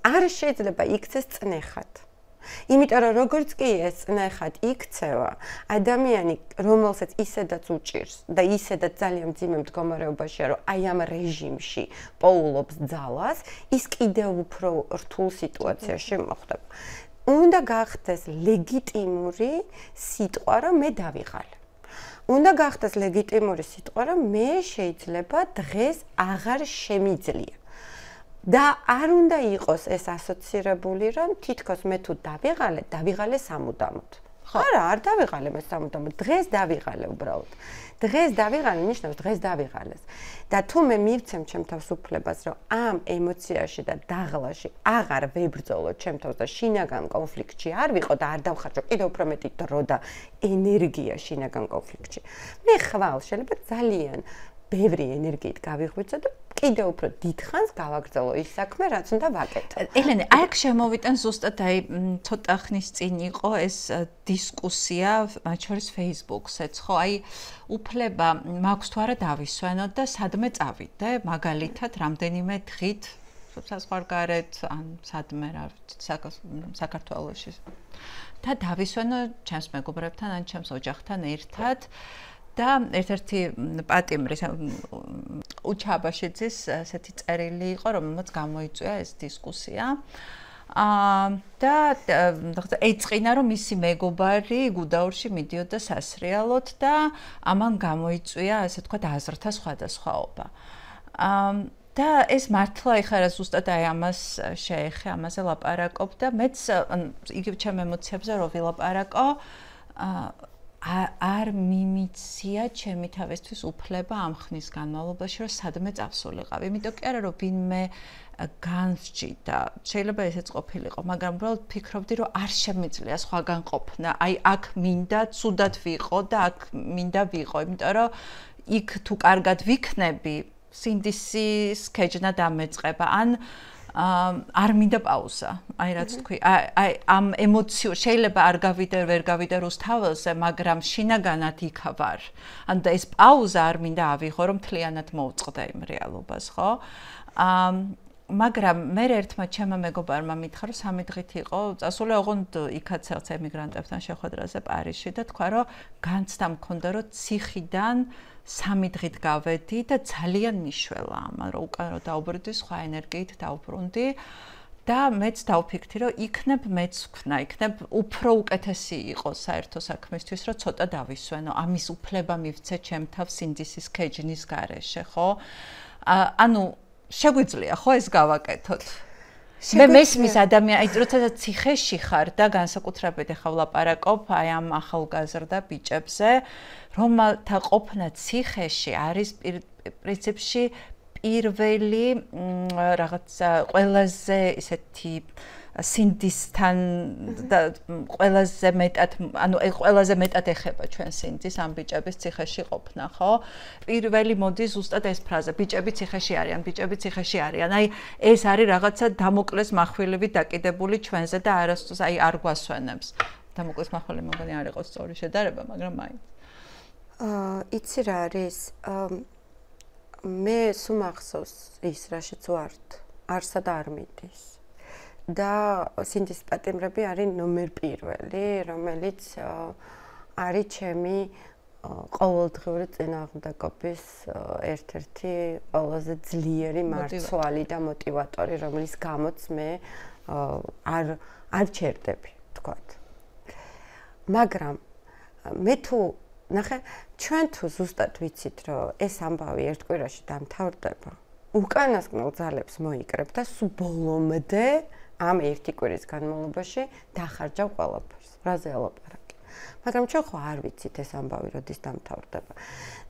არ შეიძლება იქცეს წნეხად. იმიტომ რომ როგორც კი ეს წნეხად იქცევა, ადამიანი, რომელსაც ისედაც უჭირს და ისედაც ძალიან მძიმე მდგომარეობაშია, რომ აი ამ რეჟიმში პოულობს ძალას, ის კიდევ უფრო რთულ სიტუაციაში მოხვდება. უნდა გახდეს ლეგიტიმური სიტყვა, რომ მე დავიღალე. უნდა გახდეს ლეგიტიმური სიტყვა, რომ მე შეიძლება დღეს აღარ შემიძლია. და არ უნდა იყოს ეს ასოცირებული, რომ თითქოს მე თუ დავიღალე სამუდამოდ. არა, არ დავიღალე მე სამუდამოდ, დღეს დავიღალე უბრალოდ. დღეს დავიღალე ნიშნავს დღეს დავიღალეს. და თუ მე მივცემ ჩემ თავს უფლებას, რომ ამ ემოციაში და დაღლაში აღარ ვებრძოლო ჩემ თავს და შინაგან კონფლიქტში არ ვიყო და არ დავხარჯო კიდევ უფრო მეტი დრო და ენერგია შინაგან კონფლიქტში. მე ხვალ შეიძლება ძალიან ბევრი ენერგიით გავიღვიძო და კიდევ უფრო დიდხანს გავაგრძელო ის საქმე, რაც უნდა ვაკეთო. ელენე, აქ შემოვიტან ზუსტად აი ცოტა ხნის წინ იყო ეს დისკუსია, მათ შორის Facebook-ზეც, ხო? აი უფლება მაქვს თუ არა დავისვენოთ და სადმე წავიდე, მაგალითად, რამდენიმე დღით საზღვარგარეთ, ან სადმე რა საქართველოში. და დავისვენო ჩემს მეგობრებთან, ან ჩემს ოჯახთან ერთად. და ერთ-ერთი პატიმრის უჩა აბაშიძის ესეთი წერილი იყო, რომელმაც გამოიწვია ეს დისკუსია. და ეწყინა, რომ მისი მეგობარი გუდაურში მიდიოდა სასრიალოდ და ამან გამოიწვია, ასე თქვა, აზრთა სხვადასხვაობა. და ეს მართლა ეხარა ზუსტად აი ამას შეეხე, ამაზე ლაპარაკობ და მეც იგივე ჩემ ემოციებზე რო ვილაპარაკო, არ მიმიცია ჩემი თავისთვის უფლება ამ ხნის განმავლობაში, რომ სადმე წავსულიყავ. იმიტომ კი არა, რომ ვინმე განსჯიდა. შეიძლება ესეც ყოფილიყო, მაგრამ უბრალოდ ფიქრობდი, რომ არ შემიძლია სხვაგან ყოფნა. აი აქ მინდა ცუდად ვიყო და აქ მინდა ვიყო, იმიტომ რომ იქ თუ კარგად ვიქნები, სინდისის ქეჯნა დამეწყება. ან არ მინდა პაუზა. აი რაც თქვი, აი ამ ემოციურ შეიძლება არ ვერ გავიდე რუსთაველზე, მაგრამ შინაგანად იქ ვარ. ანუ და ეს პაუზა არ მინდა ავიღო, რომ მთლიანად მოვწყდა იმ რეალობას, ხო? მაგრამ მე ერთმა ჩემმა მეგობარმა მითხრა, რომ 3 დღით იყო წასული ოღონდ იქაც რაღაც ემიგრანტებთან შეხვედრაზე პარიზში და თქვა, რომ განცდა მქონდა, რომ ციხიდან 3 დღით გავედი და ძალიან მიშველა ამან, რომ უკან რომ დაუბრუნდი, სხვა ენერგიით დაუბრუნდი და მეც დავფიქრდი, რომ იქნებ მეც ვქნა, იქნებ უფრო უკეთესი იყოს საერთო საქმისთვის, რომ ცოტა დავისვენო, ამის უფლება მივცე ჩემ თავს სინდისის ქეჯნის გარეშე, ხო? ანუ შეგვიძლია ხო ეს გავაკეთოთ? მე მესმის ადამიანი, აი როცა ციხეში ხარ და განსაკუთრებით ახლა ვლაპარაკობ აი ამ ახალგაზრდა ბიჭებზე, რომელთა ყოფნა ციხეში არის პრინციპში პირველი რაღაცა ყველაზე ისეთი სინდისთან და ყველაზე მეტად ეხება ჩვენ სინდის ამ ბიჭების ციხეში ყოფნა, ხო? პირველი მოდის ზუსტად ეს ფრაზა, ბიჭები ციხეში არიან, ბიჭები ციხეში არიან. აი ეს არის რაღაცა დამოკლეს מחვილებით დაკიდებული ჩვენზე და არასდროს აი არ გვასვენებს. დამოკლეს מחვილი მოგონი არ იყო სწორი შედარება, მაგრამ მაინც. იცი რა არის? მე სულ მახსოვს ის რაშიც ვართ. არსად არ მიდის. და სინდის პატიმრები არის ნომერ პირველი, რომელიც არის ჩემი ყოველდღიური წინააღმდეგობის ერთ-ერთი ყველაზე ძლიერი მარცვალი და მოტივატორი, რომლის გამოც მე არ ჩერდები, თქვათ. მაგრამ მე თუ ნახე, ჩვენ თუ ზუსტად ვიცით, რომ ეს ამბავი ერთ კვირაში დამთავრდება, უკანასკნელ ძალებს მოიკრებ და სულ ბოლომდე ამ ერთი კვირის განმავლობაში დახარჯავ ყველაფერს. რაზე ელაპარაკი? მაგრამ ჩვენ ხო არ ვიცით ეს ამბავი როდის დამთავრდება.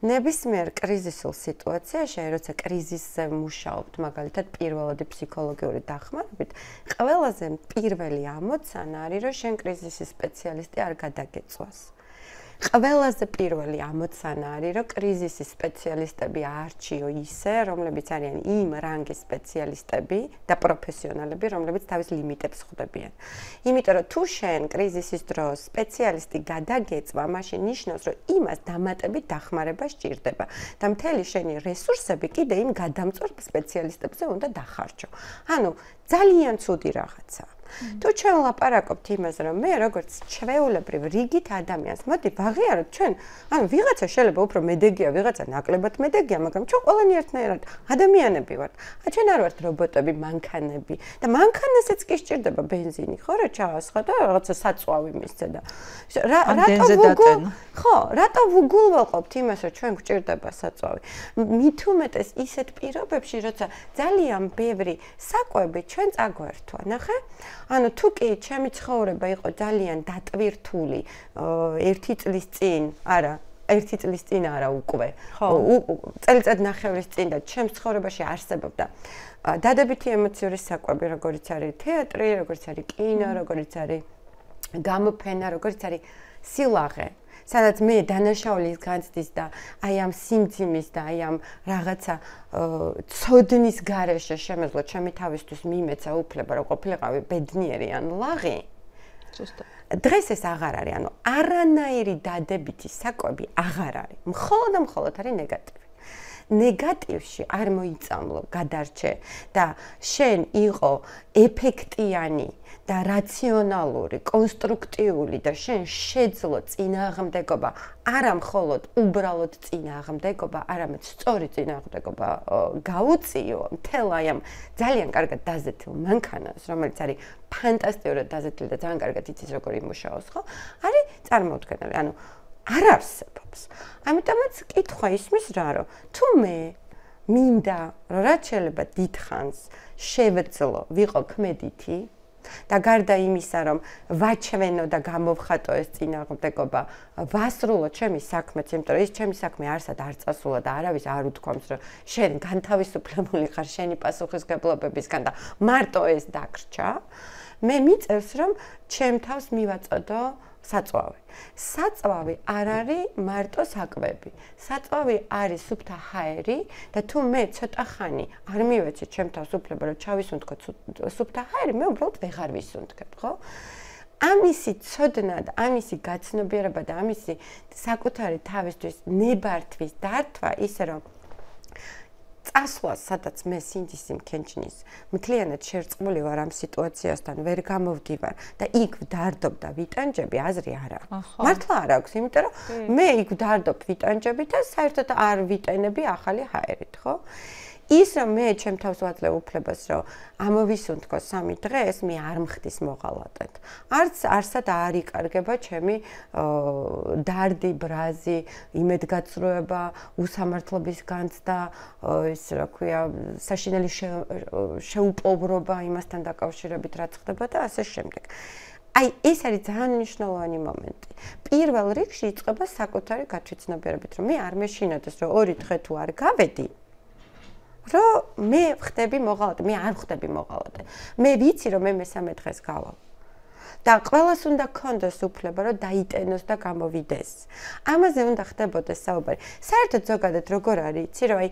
ნებისმიერ კრიზისულ სიტუაციაში, როცა კრიზისზე მუშაობთ, მაგალითად პირველადი ფსიქოლოგიური დახმარებით, ყველაზე პირველი ამოცანა არის, რომ შენ კრიზისის სპეციალისტი არ გადაგეწვას. ყველაზე პირველი ამოცანა არის, რომ კრიზისის სპეციალისტები აარჩიო ისე, რომლებიც არიან იმ რანგის სპეციალისტები და პროფესიონალები, რომლებიც თავის ლიმიტებს ხვდებიან. იმიტომ რომ თუ შენ კრიზისის დროს სპეციალისტი გადაგეწვა, მაშინ ნიშნავს, რომ იმას დამატებით დახმარება სჭირდება და მთელი შენი რესურსები კიდე იმ გადამწვარ სპეციალისტებზე უნდა დახარჯო. ანუ ძალიან ცუდი რაღაცაა. თუ ჩვენ ვლაპარაკობთ იმაზე, რომ მე როგორც ჩვეულებრივ რიგით ადამიანს, მოდი ვაღიაროთ ჩვენ, ანუ ვიღაცა შეიძლება უფრო მედეგია, ვიღაცა ნაკლებად მედეგია, მაგრამ ჩვენ ყველანი ერთნაირად ადამიანები ვართ. ჩვენ არ ვართ რობოტები, მანქანები და მანქანასაც კი სჭირდება ბენზინი, ხო, რა ჩაასხა და რაღაცა საწვავი მისცე და რატო ვუგულველყოფთ იმას, რომ ჩვენ გვჭირდება საწვავი? მით უმეტეს ისეთ პირობებში, როცა ძალიან ბევრი საკვები ჩვენ წაგვერთვა, ნახე? ანუ თუ კი ჩემი ცხოვრება იყო ძალიან დატვირთული 1 წლის წინ, ერთი წლის წინ არა უკვე. წელიწად ნახევრის წინ და ჩემს ცხოვრებაში არსებობდა დადებითი ემოციური საკვები, როგორც არის თეატრი, როგორც არის კინო, როგორც არის გამოფენა, როგორც არის სილაღე. სადაც მე დანაშაულის განცდის და აი ამ სიმძიმის და აი ამ რაღაცა ცოდნის გარეშე შემეძლო ჩემი თავისთვის მიმეცა უფლება, რომ ყოფილიყავი ბედნიერი ან ლაღი. დღეს ეს აღარ არის, ანუ არანაირი დადებითი საკვები აღარ არის. მხოლოდ არის ნეგატივი. ნეგატივში არ მოიწამლო, გადარჩე და შენ იყო ეფექტიანი და რაციონალური, კონსტრუქტიული და შენ შეძლო წინააღმდეგობა, არა მხოლოდ უბრალოდ წინააღმდეგობა, არამედ სწორი წინააღმდეგობა გაუწიო მთელ აი ამ ძალიან კარგად დაზეთილ მანქანას, რომელიც არის ფანტასტიკურად დაზეთილი და ძალიან კარგად იცის როგორ იმუშაოს, ხო? არის წარმოუდგენელი, ანუ არ არსებობს. ამიტომაც კითხვა ისმის რა, რომ თუ მე მინდა, რომ რაც შეიძლება დიდხანს შევეძლო, ვიყო ქმედითი და გარდა იმისა, რომ ვაჩვენო და გამოვხატო ეს წინააღმდეგობა, ვასრულო ჩემი საქმეც, იმიტომ რომ ეს ჩემი საქმე არსად არ წასულა და არავის არ უთქვამს, რომ შენ განთავისუფლებული ხარ შენი პასუხისმგებლობებისგან და მარტო ეს დაგრჩა, მე მიწევს, რომ ჩემ თავს მივაწოდო საწვავი. საწვავი არ არის მარტო საკვები. საწვავი არის სუფთა ჰაერი და თუ მე ცოტა ხანი არ მივეცი ჩემ თავს უფლება, რომ ჩავისუნთქო სუფთა ჰაერი, მე უბრალოდ ვეღარ ვისუნთქებ, ხო? ამისი ცოდნა და ამისი გაცნობიერება და ამისი საკუთარი თავისთვის ნებართვის დართვა ისე რომ წასვლა, სადაც მე სინდისი მქენჭნის, მთლიანად შერწყმული ვარ ამ სიტუაციასთან, ვერ გამოვდივარ და იქ ვდარდობ და ვიტანჯები, აზრი არ აქვს. მართლა არ აქვს, იმიტომ რომ მე იქ ვდარდობ ვიტანჯებით და საერთოდ არ ვიტენები ახალი ჰაერით, ხო? ის რომ მე ჩემ თავს ვაძლევ უფლებას, რომ ამოვისუნთქო 3 დღეს, მე არ მხდის მოღალატედ. არსად არ იკარგება ჩემი დარდი, ბრაზი, იმედგაცრუება, უსამართლობის განცდა, ის რა ქვია, საშინელი შეუპოვრობა იმასთან დაკავშირებით რაც ხდება და ასე შემდეგ. აი, ეს არის ძალიან მნიშვნელოვანი მომენტი. პირველ რიგში იწყება საკუთარი გაჩვენებებით, რომ მე არ მეშინოდეს, რომ 2 დღე თუ არ გავედი, რომ მე ხდები მოღალატე, მე არ ხდები მოღალატე. მე ვიცი რომ მე მესამე დღეს გავალ. და ყველას უნდა გქონდეს უფლება რომ დაიტენოს და გამოვიდეს. ამაზე უნდა ხდებოდეს საუბარი. საერთოდ ზოგადად როგორ არის, იცი რომ აი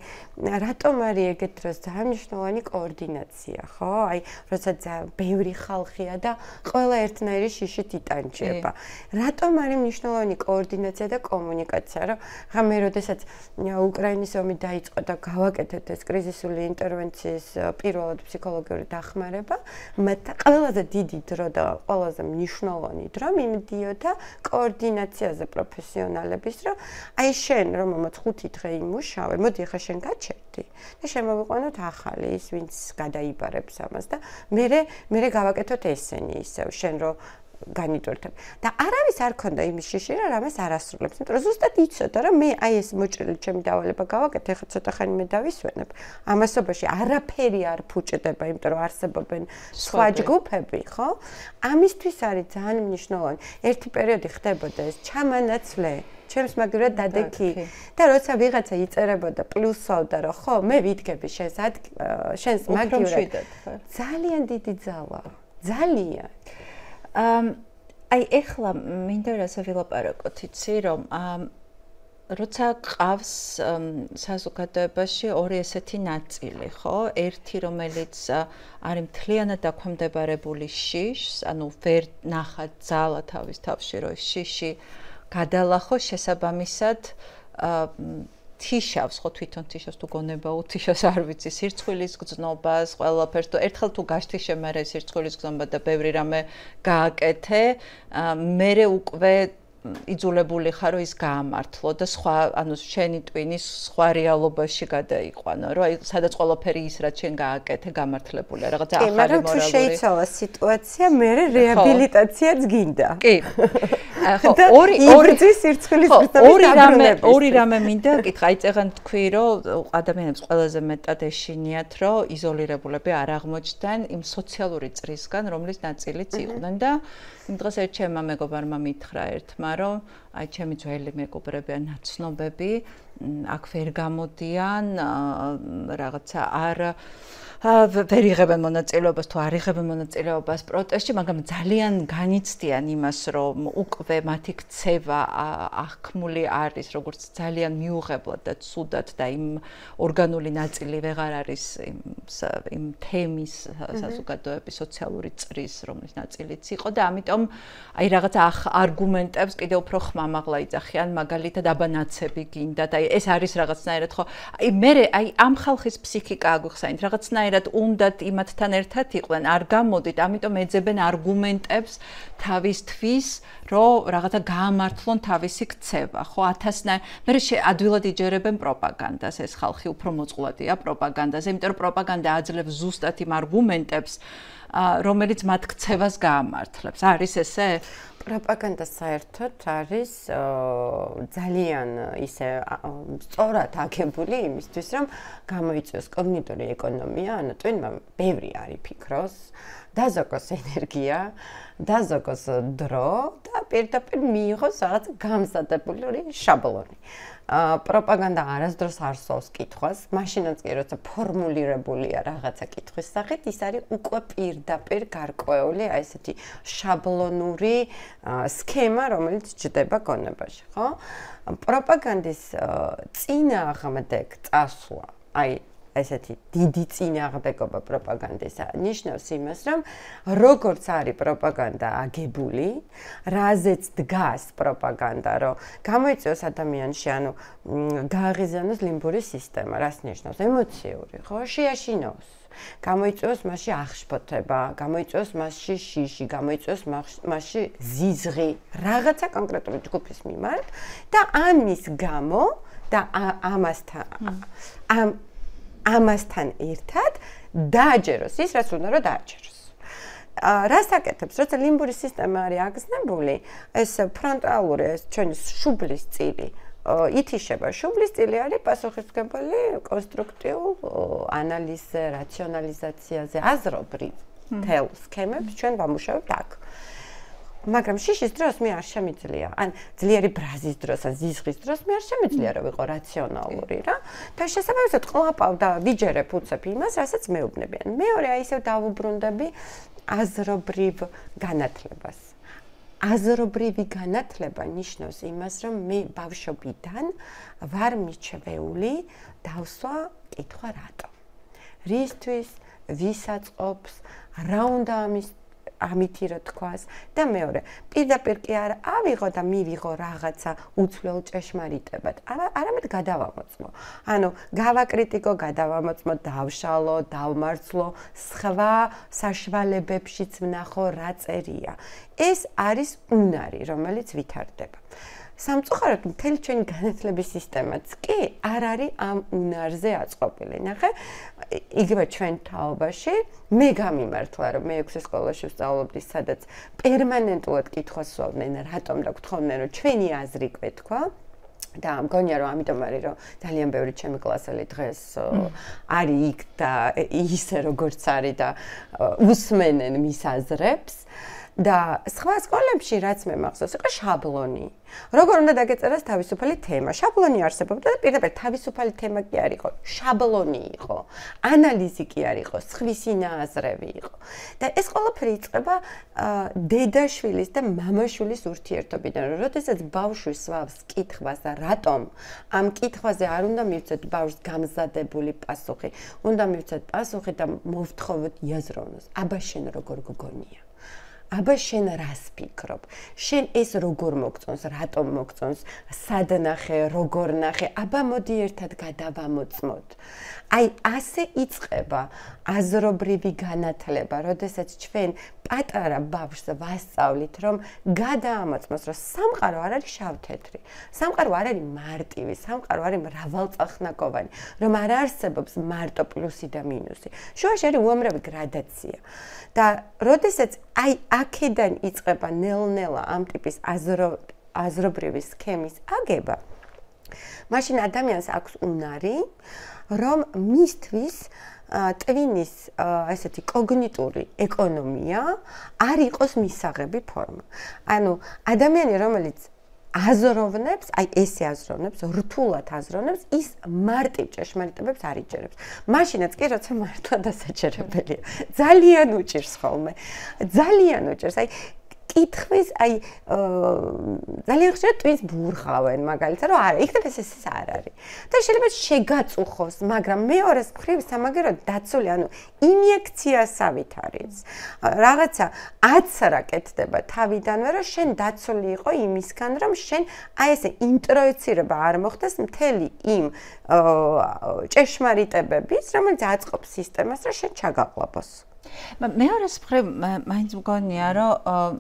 რატომ არის ეგეთ დროს ძალიან მნიშვნელოვანი კოორდინაცია, ხო? აი როცა ბევრი ხალხია და ყველა ერთნაირი შიშით იტანჯება. რატომ არის მნიშვნელოვანი კოორდინაცია და კომუნიკაცია, რომ ხა მე როდესაც უკრაინის ომი დაიწყო და გავაკეთეთ ეს კრიზისული ინტერვენციის პირველად ფსიქოლოგიური დახმარება, მე ყველაზე დიდი დრო და ყველაზე მნიშვნელოვანი დრო მიმდიოდა კოორდინაციაზე პროფესიონალების, რომ აი შენ რომელმაც 5 დღე იმუშავე, მოდი ახლა შენ გაჩერდი და შემოვიყვანოთ ახალი ის, ვინც გადაიბარებს ამას და მე გავაკეთოთ ესენი ისევ, შენ რომ განიტვირთებ. და არავის არ ქონდა იმის შიში, რომ რამეს არ ასრულებს. იმიტომ რომ ზუსტად იცოდა, რომ მე აი ეს მოჭრილი ჩემი დავალება გავაკეთე, ახლა ცოტა ხანი მე დავისვენებ. ამასობაში არაფერი არ ფუჭდება, იმიტომ რომ არსებობენ სხვა ჯგუფები, ხო? ამისთვის არის ძალიან მნიშვნელოვანი. ერთი პერიოდი ხდებოდა ეს ჩამანაცვლე, ჩემს მაგივრად დადექი და როცა ვიღაცა იწერებოდა პლუსავდა, რომ ხო, მე ვიდგები შენს მაგივრად. ძალიან დიდი ძალა. ძალიან აი ეხლა მინდა რასაც ვილაპარაკოთ, იცი რომ როცა ყავს საზოგადოებაში ორი ესეთი ნაწილი, ხო? ერთი რომელიც არის მთლიანად დაქვემდებარებული შიშს, ანუ ვერ ნახა ძალა თავის თავში, რომ შიში გადალახო შესაბამისად თიშავს, ხო თვითონ თიშავს თუ გონება უთიშავს, არ ვიცი, სირცხვილის გზნობას, ყველაფერს თუ ერთხელ თუ გაშთიშე, მერე სირცხვილის გზნობა და ბევრი რამე გააკეთე, მერე უკვე იძულებული ხარო ის გაამართლო და სხვა, ანუ შენი ტვინის სხვა რეალობაში გადაიყვანო, რომ აი სადაც ყველაფერი ის რაც შენ გააკეთე, გამართლებულია, რაღაცა ახალი მორალური. მაგრამ თუ შეიცვალა სიტუაცია, მერე რეაბილიტაციაც გინდა. კი. ხო, ორი სირცხვილის გზნობის ორი რამე მინდა გითხრა, აი წეგან თქვი, რომ ადამიანებს ყველაზე მეტად ეშინიათ, რომ იზოლირებულები არ აღმოჩნდნენ იმ სოციალური წრისგან, რომლის ნაწილიც იყვნენ და იმ დღეს ერთ ჩემმა მეგობარმა მითხრა ერთმა, რომ აი ჩემი ძველი მეგობრები ან ნაცნობები აქ ვერ გამოდიან, რაღაცა ვერ იღებენ მონაწილეობას თუ არ იღებენ მონაწილეობას პროტესტში, მაგრამ ძალიან განიცდიან იმას, რომ უკვე მათი ქცევა აღქმული არის, როგორც ძალიან მიუღებლად და ცუდად და იმ ორგანული ნაწილი ვეღარ არის იმ თემის საზოგადოების სოციალური წრის, რომლის ნაწილიც იყო და ამიტომ აი რაღაცა არგუმენტებს კიდევ უფრო ხმამაღლა იძახიან, მაგალითად აბანაცები გინდათ, აი ეს არის რაღაცნაირად ხო, აი მე აი ამ ხალხის ფსიქიკა აგვიხსენით, რაღაცნაირად უნდათ იმათთან ერთად იყვნენ, არ გამოდით, ამიტომ ეძებენ არგუმენტებს თავისთვის, რომ რაღაცა გაამართლონ თავისი ქცევა, ხო, მე ადვილად იჯერებენ პროპაგანდას, ეს ხალხი უფრო მოწყვლადია პროპაგანდაზე, იმიტომ რომ პროპაგანდა აძლევს ზუსტად იმ არგუმენტებს, რომელიც მათ ქცევას გაამართლებს. არის ესე? პროპაგანდა საერთოდ არის ძალიან ისე სწორად აგებული იმისთვის, რომ გამოიწვიოს კოგნიტური ეკონომია, ანუ ტვინმა ბევრი არის ფიქროს, დაზოგოს ენერგია, დაზოგოს დრო და პირდაპირ მიიღოს რაღაც გამზადებული შაბლონი. პროპაგანდა არასდროს არ სვავს კითხვას, მაშინაც კი როცა ფორმულირებულია რაღაცა კითხვის სახით, ის არის უკვე პირდაპირ გარკვეული აი ესეთი შაბლონური სქემა, რომელიც ჯდება გონებაში, ხო? პროპაგანდის წინააღმდეგ წასვლა, აი ესეთი დიდი წინააღმდეგობა პროპაგანდისა ნიშნავს იმას, რომ როგორც არის პროპაგანდა აგებული, რაზეც დგას პროპაგანდა, რომ გამოიწვიოს ადამიანში, ანუ გააღიზიანოს ლიმბური სისტემა, რას ნიშნავს? ემოციური, ხო? შეაშინოს. გამოიწვიოს მასში აღშფოთება, გამოიწვიოს მასში შიში, გამოიწვიოს მასში ზიზღი, რაღაცა კონკრეტული ჯგუფის მიმართ და ამის გამო და ამასთან ერთად დააჯეროს ის, რაც უნდა რომ დააჯეროს. რას აკეთებს, როცა ლიმბური სისტემა არის აგზნებული, ეს ფრონტალური, ეს ჩვენი შუბლის წილი ითიშება. შუბლის წილი არის პასუხისმგებელი კონსტრუქტიულ ანალიზზე, რაციონალიზაციაზე, აზრობრივ თელ სქემებს ჩვენ ვამუშავებთ აქ. მაგრამ შიშის დროს მე არ შემიძლია. ან ძლიერი ბრაზის დროს, ან ზიზღის დროს მე არ შემიძლია რომ ვიყო რაციონალური რა. და შესაბამისად ყლაპავ და ვიჯერებ უცებ იმას, რასაც მეუბნებიან. მეორე აი ისევ დავუბრუნდები აზრობრივ განათლებას. აზრობრივი განათლება ნიშნავს იმას, რომ მე ბავშვობიდან ვარ მიჩვეული დავსვა კითხვა რატო. რისთვის, ვისაწყობს, რა უნდა ამითი რა თქვას და მეორე პირდაპირ კი არ ავიღო და მივიღო რაღაცა უცვლელ ჭეშმარიტებად არამედ გადავამოწმო ანუ გავაკრიტიკო გადავამოწმო დავშალო დავმარცლო სხვა საშუალებებშიც ვნახო რა წერია ეს არის უნარი რომელიც ვითარდება სამწუხაროდ მთელი ჩვენი განათლების სისტემაც კი არ არის ამ უნარზე აწყობილი. ნახე, იგივე ჩვენ თაობაში მე გამიმართლა რომ მე 6 სკოლაში ვსწავლობდი, სადაც პერმანენტულად კითხვას სვავდნენ, რატომ და გთხოვდნენ რომ ჩვენი აზრი გვეთქვა. და მგონია რომ ამიტომ არის რომ ძალიან ბევრი ჩემი კლასელი დღეს არის იქ და ისე როგორც არის და უსმენენ მის აზრებს. და სხვა სკოლებში რაც მე მახსოვს, იყო შაბლონი. როგორ უნდა დაგეწერას თავისუფალი თემა. შაბლონი არსებობდა და პირდაპირ თავისუფალი თემა კი არ იყო. შაბლონი იყო. ანალიზი კი არ იყო, სხვისი ნაზრები იყო. და ეს ყველაფერი იწყება დედაშვილის და მამაშვილის ურთიერთობიდან. როდესაც ბავშვი სვავს კითხვას და რატომ ამ კითხვაზე არ უნდა მივცეთ ბავშვს გამზადებული პასუხი, უნდა მივცეთ პასუხი და მოვთხოვოთ იაზროვნოს. აბა შენ როგორ გგონია? აბა შენ რას ფიქრობ? შენ ეს როგორ მოგწონს, რატომ მოგწონს, სად ნახე, როგორ ნახე? აბა მოდი ერთად გადავამოწმოთ. აი ასე იწყება აზრობრივი განათლება, როდესაც ჩვენ პატარა ბავშვს ვასწავლით, რომ გადაამოწმოს, რომ სამყარო არ არის შავ-თეთრი, სამყარო არ არის მარტივი, სამყარო არის მრავალწახნაგოვანი, რომ არ არსებობს მარტო პლუსი და მინუსი. შუაში არის უამრავი გრადაცია. და როდესაც აი აქედან იწყება ნელ-ნელა ამ ტიპის აზრობრივი სქემის აგება, მაშინ ადამიანს აქვს უნარი, რომ მისთვის ტვინის ესეთი კოგნიტური ეკონომია არ იყოს მისაღები ფორმა. ანუ ადამიანი, რომელიც აზროვნებს, აი ესე აზროვნებს, რთულად აზროვნებს, ის მარტივ ჭეშმარიტებებს არ იჯერებს. მაშინაც კი როცა მართლა დასაჭერებელია. ძალიან უჭირს ხოლმე. ძალიან უჭირს. აი კითხვის, აი ძალიან ხშირად ტვინს ბურღავენ მაგალითად, რომ არა, იქნებ ეს არ არის. და შეიძლება შეგაწუხოს, მაგრამ მეორეს მხრივ სამაგეროდ დაცული, ანუ ინიექციასავით არის. რაღაცა აცრა კეთდება თავიდანვე, რომ შენ დაცული იყო იმისგან, რომ შენ აი ესე ინტროეცირება არ მოხდეს მთელი იმ ჭეშმარიტებების, რომელიც აწყობს სისტემას, რომ შენ ჩაგაყლაპოს. მეორეს მხრივ მაინც მგონია რომ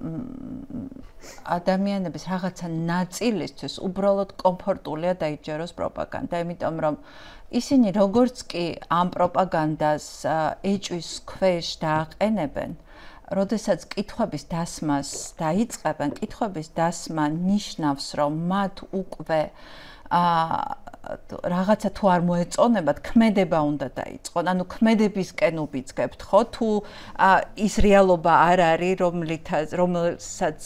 ადამიანების რაღაცა ნაწილისთვის უბრალოდ კომფორტულია დაიჯეროს პროპაგანდა, იმიტომ რომ ისინი როგორც კი ამ პროპაგანდას ეჭვის ქვეშ დააყენებენ, როდესაც კითხვების დასმას დაიწყებენ, კითხვების დასმა ნიშნავს, რომ მათ უკვე რაღაცა თუ არ მოეწონებათ, ქმედება უნდა დაიწყონ. ანუ ქმედებისკენ უბიძგებთ, ხო? თუ ის რეალობა არ არის, რომელსაც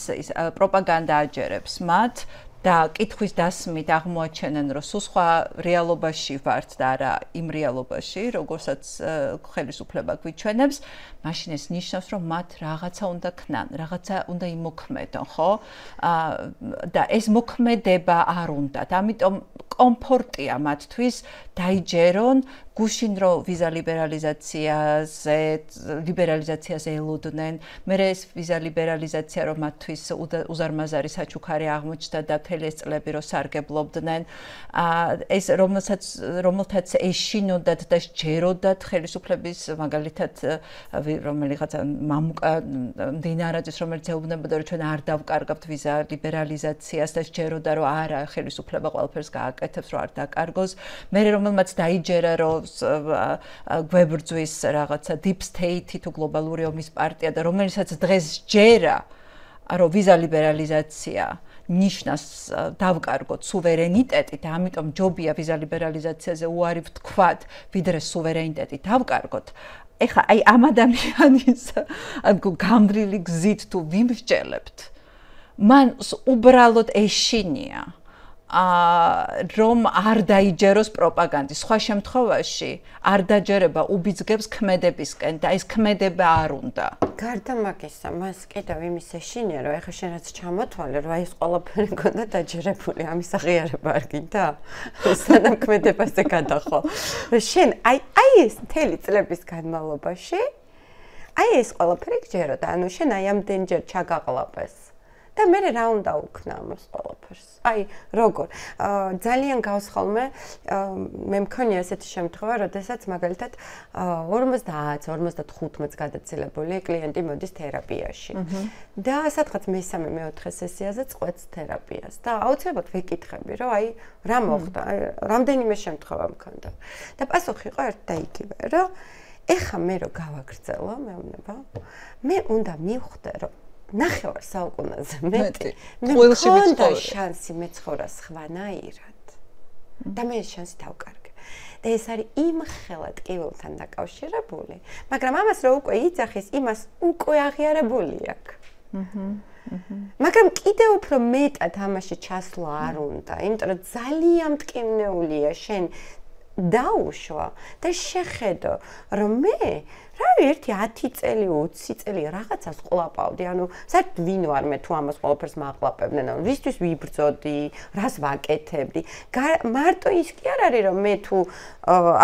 პროპაგანდა აჯერებს მათ და კითხვის დასმით აღმოაჩენენ, რომ სულ სხვა რეალობაში ვართ და არა იმ რეალობაში, როგორსაც ხელისუფლება გვიჩვენებს, მაშინ ეს ნიშნავს, რომ მათ რაღაცა უნდა ქნან, რაღაცა უნდა იმოქმედონ, ხო? და ეს მოქმედება არ უნდათ. ამიტომ კომფორტია მათთვის დაიჯერონ გუშინ რო ვიზა ლიბერალიზაციაზე ელოდნენ, მერე ეს ვიზა ლიბერალიზაცია რომ მათთვის უზარმაზარი საჩუქარი აღმოჩნდა და მთელი ეს წლები რო სარგებლობდნენ, ეს რომელთაც ეშინოდათ და სჯეროდათ ხელისუფლების მაგალითად რომელიღაცა მამუკა მდინარაძის, რომელიც ეუბნებოდა რომ ჩვენ არ დავკარგავთ ვიზა ლიბერალიზაციას და სჯეროდა რომ არა ხელისუფლება ყველაფერს გააკეთებს რომ არ დაკარგოს, მერე რომელმაც დაიჯერა რომ გვებრძვის რაღაცა deep state თუ გლობალური ომის პარტია და რომელსაც დღეს ჯერა რომ ვიზა ლიბერალიზაცია ნიშნავს დავკარგოთ სუვერენიტეტი და ამიტომ ჯობია ვიზა ლიბერალიზაციაზე უარი ვთქვათ, ვიდრე სუვერენიტეტი დავკარგოთ. ეხლა აი ამ ადამიანის გამრილი გზით თუ ვიმსჯელებთ, მან უბრალოდ ეშინია რომ არ დაიჯეროს პროპაგანდის. სხვა შემთხვევაში არ დაჯერება უბიძგებს ქმედებისკენ და ეს ქმედება არ უნდა. გარდა მაგისა, მას კიდევ იმის ეშინია, რომ ეხლა შენ რაც ჩამოთვალე, რომ აი ეს ყველაფერი გონდა დაჯერებული, ამის აღიარება არ გინდა? სანამ ქმედებაზე გადახო. შენ აი ეს მთელი წლების განმავლობაში აი ეს ყველაფერი გჯეროდა, ანუ შენ აი ამდენჯერ ჩაგაყლაპეს. და მე რა უნდა უქნა ამას ყველაფერს. აი, როგორ? ძალიან გავს ხოლმე მე მქონია ესეთი შემთხვევა, როდესაც მაგალითად 50-55 გადაცილებული კლიენტი მოდის თერაპიაში. და სადღაც მესამე-მეოთხე სესიაზე წყვეტს თერაპიას და აუცილებლად ვიკითხები, რომ აი რა მოხდა? რამდენიმე შემთხვევა მქონდა. და პასუხი იყო ერთ და იგივე, რომ ეხა მე რო გავაგრძელო, მეუბნება, მე უნდა მივხვდე, რომ ნახევარ საუკუნეზე მეტი მე მქონდა შანსი მეცხოვრა სხვანაირად და მე ეს შანსი დავკარგე და ეს არის იმ ხელად ტკივილთან დაკავშირებული მაგრამ ამას რო უკვე იძახის იმას უკვე აღიარებული აქვს მაგრამ კიდევ უფრო მეტად ამაში ჩასვლა არ უნდა იმიტომ რომ ძალიან მტკივნეულია შენ დაუშვა და შეხედო რომ მე რავი ერთი 10 წელი 20 წელი რაღაცას ყლაპავდი ანუ საერთოდ ვინ ვარ მე თუ ამას ყველაფერს მაყლაპებდნენ ანუ ვისთვის ვიბრძოდი რას ვაკეთებდი მარტო ის კი არ არის რომ მე თუ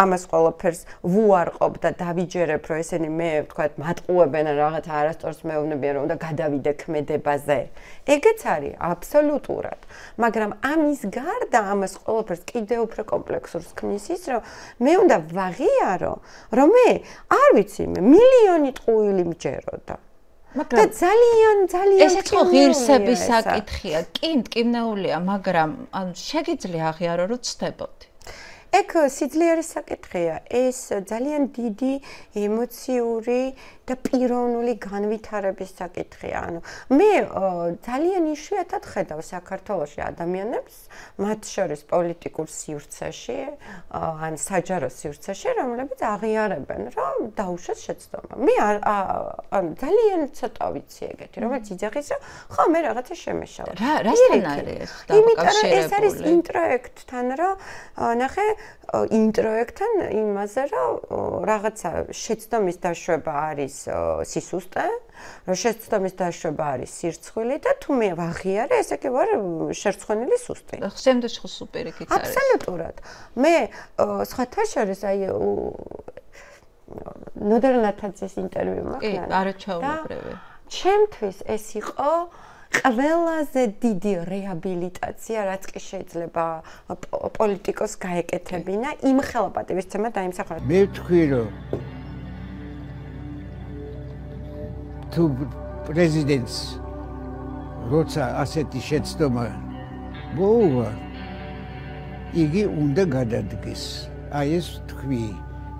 ამას ყველაფერს ვუარყოფ და დავიჯერებ რომ ესენი მე ვთქვათ მატყუებენ ან რაღაცა არასწორს მეუბნებიან რომ უნდა გადავიდე ქმედებაზე ეგეც არის აბსოლუტურად მაგრამ ამის გარდა ამას ყველაფერს კიდევ უფრო კომპლექსურს ქმნის ის რომ მე უნდა ვაღიარო რომ მე არ ვიცი მილიონი ტყუილი მჯეროდა. და ძალიან ესეც ხო ღირსების საკითხია. კი, მტკივნეულია, მაგრამ შეგიძლია აღიარო, რომ ცდებოდი. ეგ სიძლიერის საკითხია. ეს ძალიან დიდი ემოციური და პიროვნული განვითარების საკითხია. ანუ მე ძალიან იშვიათად ხედავ საქართველოში ადამიანებს, მათ შორის პოლიტიკურ სივრცეში, ან საჯარო სივრცეში, რომლებიც აღიარებენ, რომ დაუშვეს შეცდომა. მე ძალიან ცოტა ვიცი ეგეთი, რომელიც იძახის, რომ ხო, მე რაღაცა შემეშალა. რასთან არის ეს დაკავშირებული? ეს არის ინტროექტთან, რომ ნახე ინტროექტთან იმაზე, რომ რაღაცა შეცდომის დაშვება არის სისუსტე, რომ შეცდომის დაშვება არის სირცხვილი და თუ მე ვაღიარე, ესე კი ვარ შერცხვენილი სუსტი. შემდეგში ხო სუპერიკიც არის. აბსოლუტურად. მე სხვათა შორის აი ნოდარ ნათაძის ინტერვიუ მაქვს. კი, არაჩვეულებრივი. ჩემთვის ეს იყო ყველაზე დიდი რეაბილიტაცია, რაც კი შეიძლება პოლიტიკოს გაეკეთებინა იმ ხელა პატივისცემა დაიმსახურა. მე ვთქვი, რომ თუ პრეზიდენტს როცა ასეთი შეცდომა მოუვა, იგი უნდა გადადგეს. აი ეს ვთქვი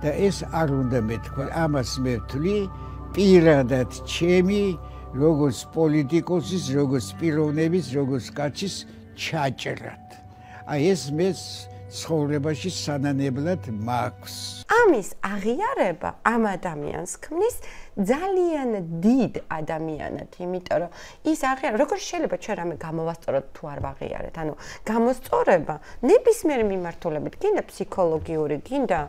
და ეს არ უნდა მეთქვა. ამას მე ვთვლი პირადად ჩემი როგორც პოლიტიკოსის, როგორც პიროვნების, როგორც კაცის ჩაჭრად. აი ეს მე ცხოვრებაში სანანებლად მაქვს. ამის აღიარება ამ ადამიანს ქმნის ძალიან დიდ ადამიანად, იმიტომ რომ ის აღიარება, როგორ შეიძლება ჩვენ რამე გამოვასწოროთ თუ არ ვაღიარეთ? ანუ გამოსწორება ნებისმიერი მიმართულებით, გინდა ფსიქოლოგიური, გინდა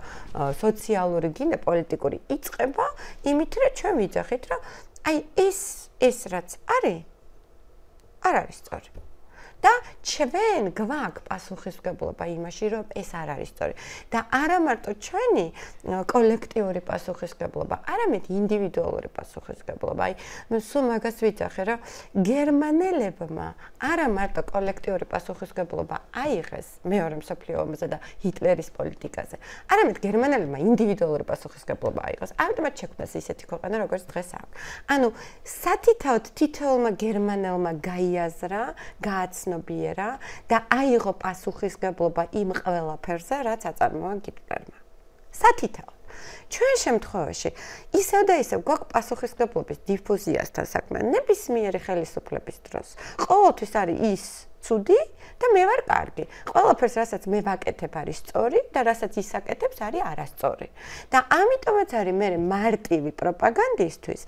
სოციალური, გინდა პოლიტიკური, იწყება იმით, რომ ჩვენ ვიძახით, რომ აი ეს რაც არის, არ არის სწორი. და ჩვენ გვაქვს პასუხისმგებლობა იმაში, რომ ეს არ არის სწორი. და არა მარტო ჩვენი კოლექტიური პასუხისმგებლობა, არამედ ინდივიდუალური პასუხისმგებლობა. აი, სულ მაგას ვიძახე, რომ გერმანელებმა არა მარტო კოლექტიური პასუხისმგებლობა აიღეს მეორე მსოფლიო ომზე და ჰიტლერის პოლიტიკაზე, არამედ გერმანელებმა ინდივიდუალური პასუხისმგებლობა აიღეს. ამიტომაც შექმნეს ისეთი ქვეყანა, როგორც დღეს აქვს. ანუ სათითაოდ თითოეულმა გერმანელმა გაიაზრა, გააცნობიერა და აიღო პასუხისმგებლობა იმ ყველაფერზე, რაც აწარმოა ჰიტლერმა. სათითაოდ. ჩვენ შემთხვევაში ისევ და ისევ გვაქვს პასუხისმგებლობის დიფუზიასთან საქმე ნებისმიერი ხელისუფლების დროს. ყოველთვის არის ის ცუდი და მე ვარ კარგი. ყველაფერს, რასაც მე ვაკეთებ, არის სწორი და რასაც ის აკეთებს, არის არასწორი. და ამიტომაც არის მე მარტივი პროპაგანდისტვის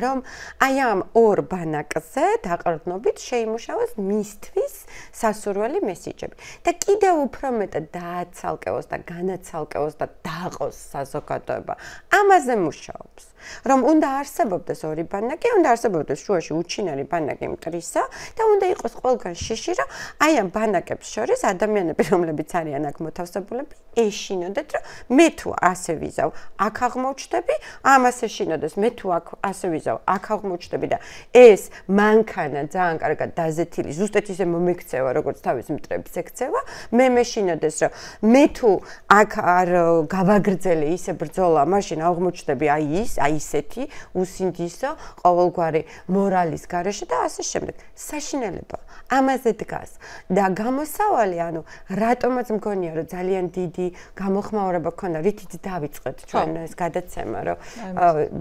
რომ აი ამ ორ ბანაკზე დაყრდნობით შეიმუშავოს მისთვის სასურველი მესიჯები და კიდევ უფრო მეტად დააცალკევოს და განაცალკევოს და დააყოს საზოგადოება ამაზე მუშაობს რომ უნდა არსებობდეს ორი ბანაკი უნდა არსებობდეს შუაში უჩინარი ბანაკი მტრისა და უნდა იყოს ყველგან შიში რომ აი ამ ბანაკებს შორის ადამიანები რომლებიც არიან აქ მოთავსებულები ეშინოდეთ რომ მე თუ ასე ვიზავ აქ აღმოჩნდები ამას ეშინოდეს მე თუ აქ ასე აქ აღმოჩნდები და ეს მანქანა ძალიან კარგად დაზეთილი ზუსტად ისე მომექცევა როგორც თავის მტრებს ექცევა მე მეშინოდეს რომ მე თუ აქ არ გავაგრძელე ისე ბრძოლა მაშინ აღმოჩნდები აი ის აი ისეთი უსინდისო ყოველგვარი მორალის გარეშე და ასე შემდეგ საშინელება ამაზე დგას და გამოსავალი ანუ რატომაც მგონია რომ ძალიან დიდი გამოხმაურება ქონდა რითიც დავიწყეთ ჩვენ ეს გადაცემა რომ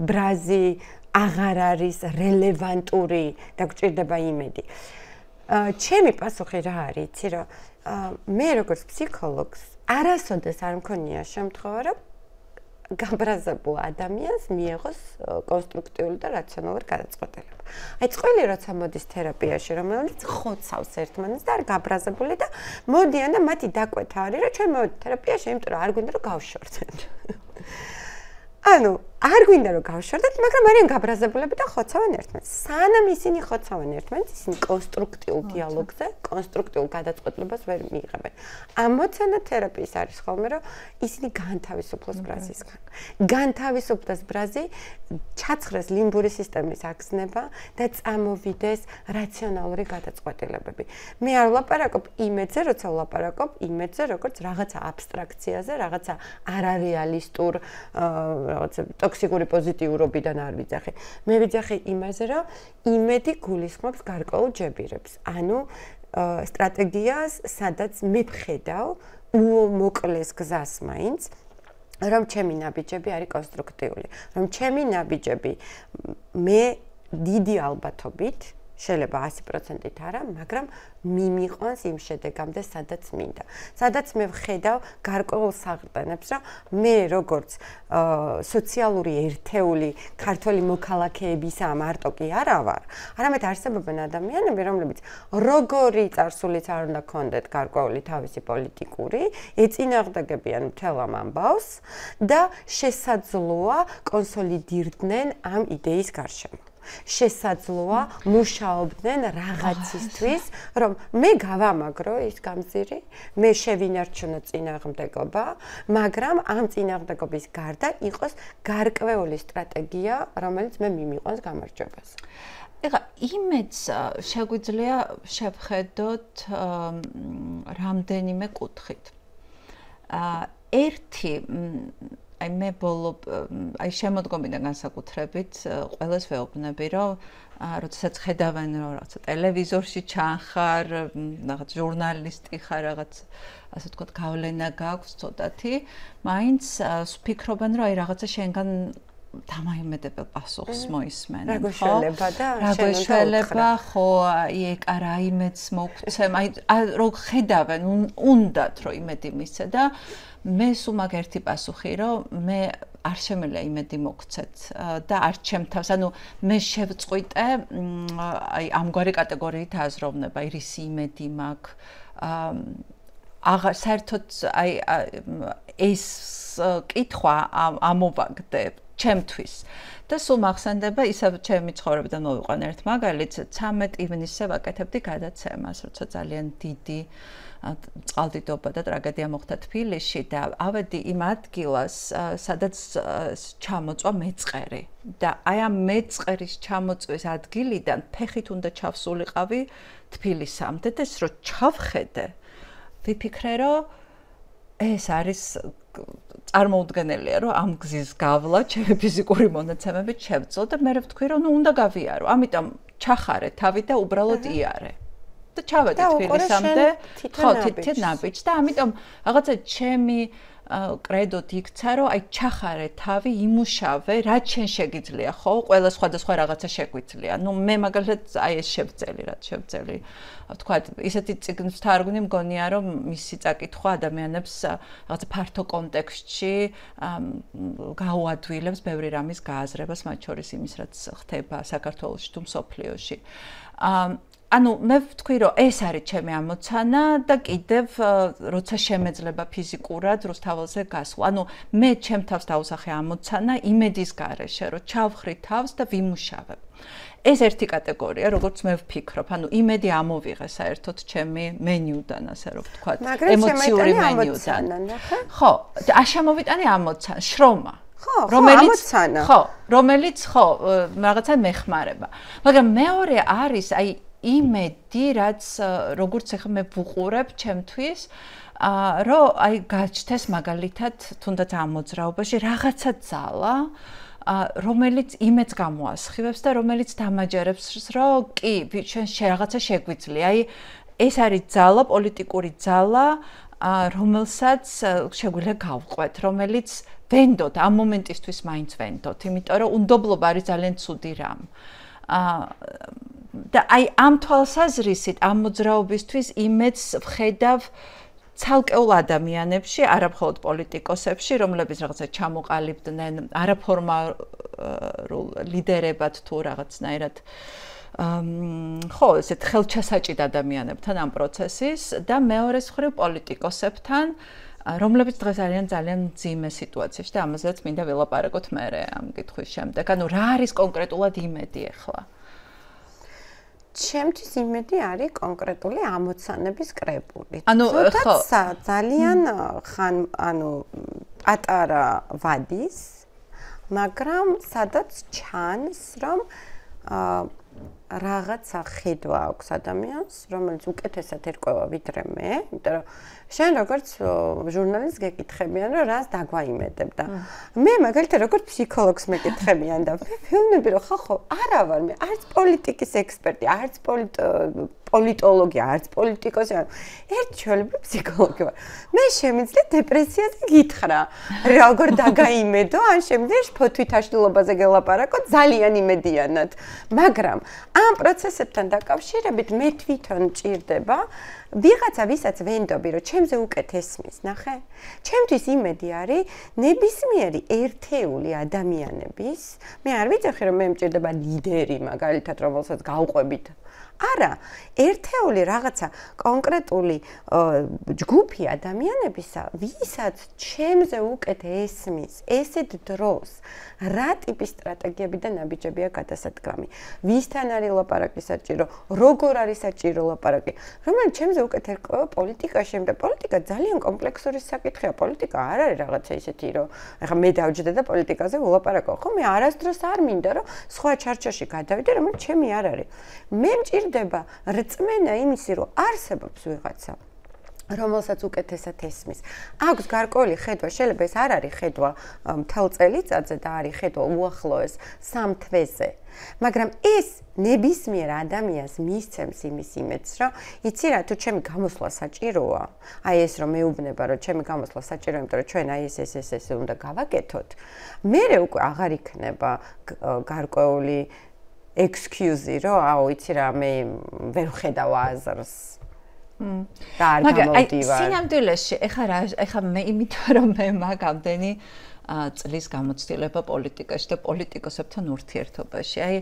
ბრაზი აღარ არის რელევანტური და გჭირდება იმედი. ჩემი პასუხი რა არის, იცი რა? მე როგორც ფსიქოლოგს არასოდეს არ მქონია შემთხვევა, რომ გაბრაზებულ ადამიანს მიიღოს კონსტრუქტიული და რაციონალური გადაწყვეტილება. აი წყვილი როცა მოდის თერაპიაში, რომელიც ხოცავს ერთმანეთს და არ გაბრაზებული და მოდიან და მათი დაკვეთა არის, რომ ჩვენ მოვიდეთ თერაპიაში, იმიტომ რომ არ გვინდა რომ გავშორდეთ. ანუ არ გვინდა რომ გავშორდეთ, მაგრამ არიან გაბრაზებულები და ხოცავენ ერთმანეთს. სანამ ისინი ხოცავენ ერთმანეთს, ისინი კონსტრუქტიულ დიალოგზე, კონსტრუქტიულ გადაწყვეტილებას ვერ მიიღებენ. ამოცანა თერაპიის არის ხოლმე, რომ ისინი განთავისუფლოს ბრაზისგან. განთავისუფლდეს ბრაზი, ჩაცხრეს ლიმბური სისტემის აგზნება და წამოვიდეს რაციონალური გადაწყვეტილებები. მე არ ვლაპარაკობ იმედზე, როცა ვლაპარაკობ იმედზე, როგორც რაღაცა აბსტრაქციაზე, რაღაცა არარეალისტურ რაღაცა ტოქსიკური პოზიტიურობიდან არ ვიძახი. მე ვიძახი იმაზე, რომ იმედი გულისხმობს გარკვეულ ჯებირებს. ანუ სტრატეგიას, სადაც მე ვხედავ მოკლეს გზას მაინც, რომ ჩემი ნაბიჯები არის კონსტრუქტიული, რომ ჩემი ნაბიჯები მე დიდი ალბათობით შეიძლება 100%-ით არა, მაგრამ მიმიყვანს იმ შედეგამდე, სადაც მინდა. სადაც მე ვხედავ გარკვეულ საღრტენებს, რომ მე როგორც სოციალური ერთეული ქართველი მოქალაქეებისა მარტო კი არა ვარ, არამედ არსებობენ ადამიანები, რომლებიც როგორი წარსულიც არ უნდა ქონდეთ გარკვეული თავისი პოლიტიკური, ეწინააღმდეგებიან მთელ ამ ამბავს და შესაძლოა კონსოლიდირდნენ ამ იდეის გარშემო. შესაძლოა მუშაობდნენ რაღაცისთვის, რომ მე გავამაგრო ის გამზირი, მე შევინარჩუნო წინააღმდეგობა, მაგრამ ამ წინააღმდეგობის გარდა იყოს გარკვეული სტრატეგია, რომელიც მე მიმიყვანს გამარჯვებას. ეხლა იმედს შეგვიძლია შევხედოთ რამდენიმე კუთხით. ერთი აი მე ბოლო აი შემოდგომიდან განსაკუთრებით ყველას ვეუბნები, რომ როდესაც ხედავენ რომ რაღაცა ტელევიზორში ჩანხარ, რაღაც ჟურნალისტი ხარ, რაღაც ასე ვთქვათ, გავლენა გაქვს ცოტათი, მაინც ვფიქრობენ, რომ აი რაღაცა შენგან დამაიმედებელ პასუხს მოისმენენ, ხო? რა გვეშველება და რა გვეშველება, ხო, ეგ არა იმედს მოგცემ, აი რო ხედავენ, უნდათ რომ იმედი მისცე და მე სულ მაგ ერთი პასუხი, რომ მე არ შემიძლია იმედი მოგცეთ და არ ჩემთავს, ანუ მე შევწყვიტე აი ამგვარი კატეგორიით აზროვნება, ირისი იმედი მაქვს, საერთოდ აი ეს კითხვა ამოვაგდე ჩემთვის და სულ მახსენდება ისევ ჩემი ცხოვრებიდან მოვიყვან ერთ მაგალითს 13 ივნისზე ვაკეთებდი გადაცემას, როცა ძალიან დიდი წყალდიდობა და ტრაგედია მოხდა თბილისში და ავედი იმ ადგილას, სადაც ჩამოწვა მეწყერი და აი ამ მეწყერის ჩამოწვის ადგილიდან ფეხით უნდა ჩავსულიყავი თბილისამდე და ეს რო ჩავხედე, ვიფიქრე, რომ ეს არის წარმოუდგენელია, რომ ამ გზის გავლა ჩემი ფიზიკური მონაცემებით შევწო და მე ვთქვი, რომ უნდა გავიარო. ამიტომ ჩახარე თავი და უბრალოდ იარე. და ჩავედი თბილისამდე, ხო, თითქოს ნაბიჯს და ამიტომ რაღაცა ჩემი კრედოდ იქცა, რომ აი ჩახარე თავი, იმუშავე, რაც შენ შეგიძლია, ხო? ყველა სხვადასხვა რაღაცა შეგვიძლია. ნუ მე მაგალითად აი ეს შევწელი, რაც შევწელი. ვთქვათ, ისეთი წიგნს თარგმნი მგონია, რომ მისი წაკითხვა ადამიანებს რაღაცა ფართო კონტექსტში გაუადვილებს ბევრი რამის გააზრებას, მათ შორის იმის, რაც ხდება საქართველოში თუ მსოფლიოში. ანუ მე ვთქვი, რომ ეს არის ჩემი ამოცანა და კიდევ როცა შემეძლება ფიზიკურად რუსთაველზე გასვლა. ანუ მე ჩემ თავს დავუსახე ამოცანა იმედის გარეშე, რომ ჩავხრი თავს და ვიმუშავებ. ეს ერთი კატეგორია, როგორც მე ვფიქრობ, ანუ იმედი ამოვიღე საერთოდ ჩემი მენიუდან, ასე რომ ვთქვათ, ემოციური მენიუდან. ხო, შემოვიტანე ამოცანა, შრომა. რომელიც რაღაცა მეხმარება. მაგრამ მეორე არის აი იმედი, რაც როგორც ახლა მე ვუყურებ ჩემთვის, რომ აი გაჩნდეს მაგალითად თუნდაც ამ მოძრაობაში რაღაცა ძალა, რომელიც იმედს გამოასხივებს და რომელიც დამაჯერებს, რომ კი, ჩვენ რაღაცა შეგვიძლია. აი ეს არის ძალა, პოლიტიკური ძალა, რომელსაც შეგვიძლია გავყვეთ, რომელიც ვენდოთ, ამ მომენტისთვის მაინც ვენდოთ, იმიტომ რომ უნდობლობა არის ძალიან ცუდი რამ. და აი ამ თვალსაზრისით ამ მოძრაობისთვის იმედს ვხედავ ცალკეულ ადამიანებში, არა მხოლოდ პოლიტიკოსებში, რომლებიც რაღაცა ჩამოყალიბდნენ არაფორმალურ ლიდერებად თუ რაღაცნაირად ხო, ესეთ ხელჩასაჭიდ ადამიანებთან ამ პროცესის და მეორეს მხრივ პოლიტიკოსებთან, რომლებიც დღეს არიან ძალიან მძიმე სიტუაციაში და ამაზეც მინდა ვილაპარაკოთ მერე ამ კითხვის შემდეგ. ანუ რა არის კონკრეტულად იმედი ახლა? ჩემთვის იმედი არის კონკრეტული ამოცანების კრებული. ანუ ხო, ძალიან პატარა ვადის, მაგრამ სადაც ჩანს, რომ რაღაცა ხედვა აქვს ადამიანს, რომელიც უკეთესად ერკვევა ვიდრე მე, იმიტომ რომ შენ როგორც ჟურნალისტს გეკითხებიან, რომ რას დაგვაიმედებ და მე მაგალითად როგორც ფსიქოლოგს მეკითხებიან და მე ვეუბნები, რომ ხო, არა ვარ მე არც პოლიტიკის ექსპერტი, არც პოლიტოლოგი, არც პოლიტიკოსი, ერთი ჩვეულებრივი ფსიქოლოგი ვარ. მე შემიძლია დეპრესიაზე გითხრა, როგორ დაგაიმედო, ან შემიძლია ფოთვითაშლილობაზე გელაპარაკო ძალიან იმედიანად. მაგრამ ამ პროცესებთან დაკავშირებით მე თვითონ ჭირდება ვიღაცა ვისაც ვენდობი, რომ ჩემზე უკეთ ესმის, ნახე? ჩემთვის იმედი არის ნებისმიერი ერთეული ადამიანების, მე არ ვიცი რომ მე მჭირდება ლიდერი, მაგალითად, რომელსაც გავყვებით. არა, ერთეული რაღაცა კონკრეტული ჯგუფი ადამიანებისა, ვისაც ჩემზე უკეთ ესმის, ესეთ დროს რა ტიპის სტრატეგიები და ნაბიჯებია გადასადგამი. ვისთან არის ლაპარაკი საჭირო, როგორ არის საჭირო ლაპარაკი, რომელიც ჩემზე უკეთ ერკვევა პოლიტიკაში, და პოლიტიკა ძალიან კომპლექსური საკითხია. პოლიტიკა არ არის რაღაცა ისეთი, რომ ეხლა მე დავჯდე და პოლიტიკაზე ვილაპარაკო. ხო, მე არასდროს არ მინდა, რომ სხვა ჩარჩოში გადავიდე, რომელიც ჩემი არ არის. მე მჭირდება რწმენა იმისი, რომ არსებობს ვიღაცა, რომელსაც უკეთესად ესმის. აქვს გარკვეული ხედვა, შეიძლება ეს არ არის ხედვა მთელ წელიწადზე და არის ხედვა უახლოეს 3 თვეზე. მაგრამ ეს ნებისმიერ ადამიანს მისცემს იმის იმედს, რომ იცი რა, თუ ჩემი გამოსვლა საჭიროა, აი ეს რომ მეუბნება, რომ ჩემი გამოსვლა საჭიროა, იმიტომ რომ ჩვენ აი ეს უნდა გავაკეთოთ, მერე უკვე აღარ იქნება გარკვეული excuse-ი, რომ აუ იცი რა, მე ვერ ვხედავ აზრს. და არ გამოდივარ. სინამდვილეში, ეხლა მე იმიტომ რომ მე მაგ ამდენი წლის გამოცდილება პოლიტიკაში და პოლიტიკოსებთან ურთიერთობაში. აი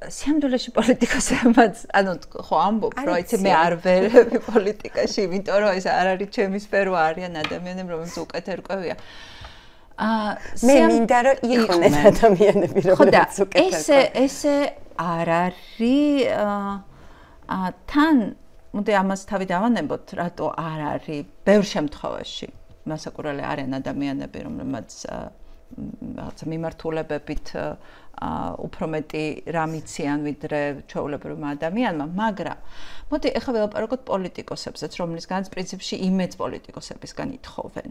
სინამდვილეში პოლიტიკოსებმაც, ანუ ხო ამბობ, რომ იცი მე არ ვერები პოლიტიკაში, იმიტომ რომ ეს არ არის ჩემი სფერო, არიან ადამიანები, რომლებიც უკეთ ერკვევია. მე მინდა რომ იყვნენ ადამიანები, რომლებიც უკეთ ერკვევიან. ესე არ არის თან მოდი ამას თავი დავანებოთ, რატო არ არის ბევრ შემთხვევაში მასაკურველი არიან ადამიანები, რომლებიც რაღაცა მიმართულებებით უფრო მეტი რამ იციან ვიდრე ჩვეულებრივმა ადამიანმა, მაგრამ მოდი ეხლა ველაპარაკოთ პოლიტიკოსებზეც, რომლისგანაც პრინციპში იმედს პოლიტიკოსებისგან ითხოვენ.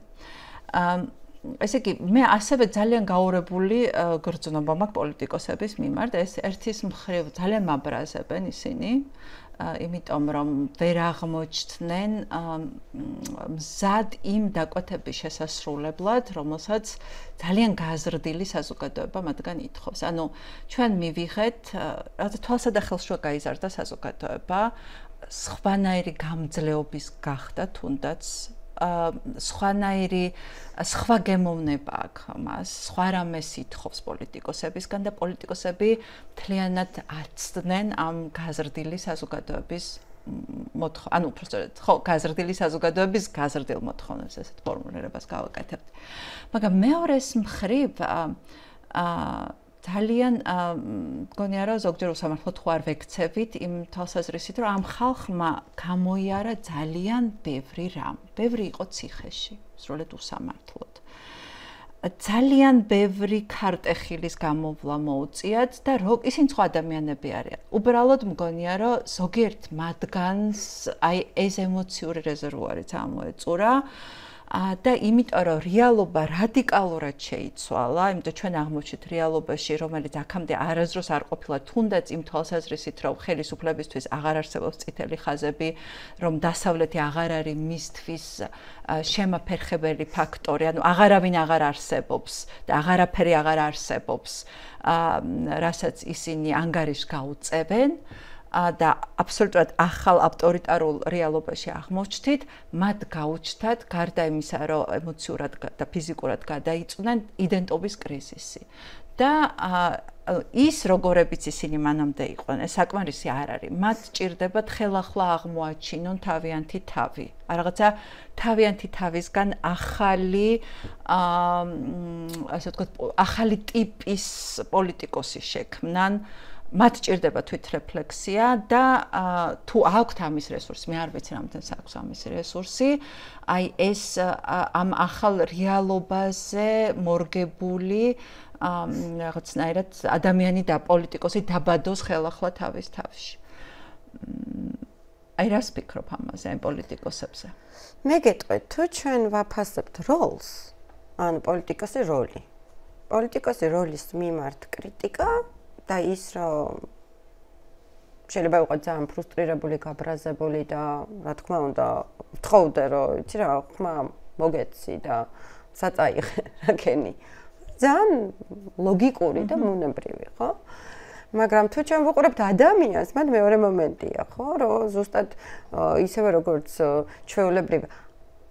ესე იგი, მე ასევე ძალიან გაურებული გრძნობა მაქვს პოლიტიკოსების მიმართ, ეს ერთის მხრივ ძალიან მაბრაზებენ ისინი. იმიტომ რომ ვერ აღმოჩნდნენ მზად იმ დაკვეთების შესასრულებლად, რომელსაც ძალიან გაზრდილი საზოგადოება მათგან ითხოვს. ანუ ჩვენ მივიღეთ, რაღაცა თვალსადახელშუა გაიზარდა საზოგადოება, სხვანაირი გამძლეობის გახდა თუნდაც სხვა გემოვნება აქვს მას, სხვა რამეს ითხოვს პოლიტიკოსებისგან და პოლიტიკოსები მთლიანად აცდნენ ამ გაზრდილი საზოგადოების ანუ უბრალოდ ხო, გაზრდილი საზოგადოების გაზრდილ მოთხოვნებს ესეთ ფორმულირებას გავაკეთებთ. მაგრამ მეორეს მხრივ ძალიან მგონია რომ ზოგჯერ უსამართლოდ ხო არ ვექცევით იმ თვალსაზრისით რომ ამ ხალხმა გამოიარა ძალიან ბევრი რამ. ბევრი იყო ციხეში, სრულად უსამართლოდ. ძალიან ბევრი ქარტეხილის გამოვლა მოუწიათ და ისინი სხვა ადამიანები არიან. უბრალოდ მგონია რომ ზოგიერთ მათგანს აი ეს ემოციური რეზერვუარი წამოეწურა და იმიტომ რომ რეალობა რადიკალურად შეიცვალა, იმიტომ ჩვენ აღმოჩნდით რეალობაში, რომელიც აქამდე არასდროს არ ყოფილა, თუნდაც იმ თვალსაზრისით, რომ ხელისუფლებისთვის აღარ არსებობს წითელი ხაზები, რომ დასავლეთი აღარ არის მისთვის შემაფერხებელი ფაქტორი, ანუ აღარავინ აღარ არსებობს და აღარაფერი აღარ არსებობს, რასაც ისინი ანგარიშს გაუწევენ. და აბსოლუტურად ახალ ავტორიტარულ რეალობაში აღმოჩნდით, მათ გაუჩნდათ გარდა იმისა, რომ ემოციურად და ფიზიკურად გადაიწვნენ იდენტობის კრიზისი. და ის როგორებიც ისინი მანამდე იყვნენ, ეს საკმარისი არ არის. მათ სჭირდებათ ხელახლა აღმოაჩინონ თავიანთი თავი. რაღაცა თავიანთი თავისგან ახალი ასე ვთქვათ, ახალი ტიპის პოლიტიკოსი შექმნან. მათ სჭირდება თვითრეფლექსია და თუ აქვთ ამის რესურსი, მე არ ვიცი რამდენს აქვს ამის რესურსი, აი ეს ამ ახალ რეალობაზე მორგებული რაღაცნაირად ადამიანი და პოლიტიკოსი დაბადოს ხელახლა თავის თავში. აი რას ფიქრობ ამაზე, აი პოლიტიკოსებზე? მე გეტყვით, თუ ჩვენ ვაფასებთ როლს, ანუ პოლიტიკოსი როლი. პოლიტიკოსი როლის მიმართ კრიტიკა და ის რომ შეიძლება იყოს ძალიან ფრუსტრირებული, გაბრაზებული და რა თქმა უნდა, ვთხოვდე რომ იცი რა, ხმა მოგეცი და საწაიღე რაკენი. ძალიან ლოგიკური და მონებრივი, ხო? მაგრამ თუ ჩვენ ვუყურებთ ადამიანს, მათ მეორე მომენტია, ხო, რომ ზუსტად ისევე როგორც ჩვეულებრივ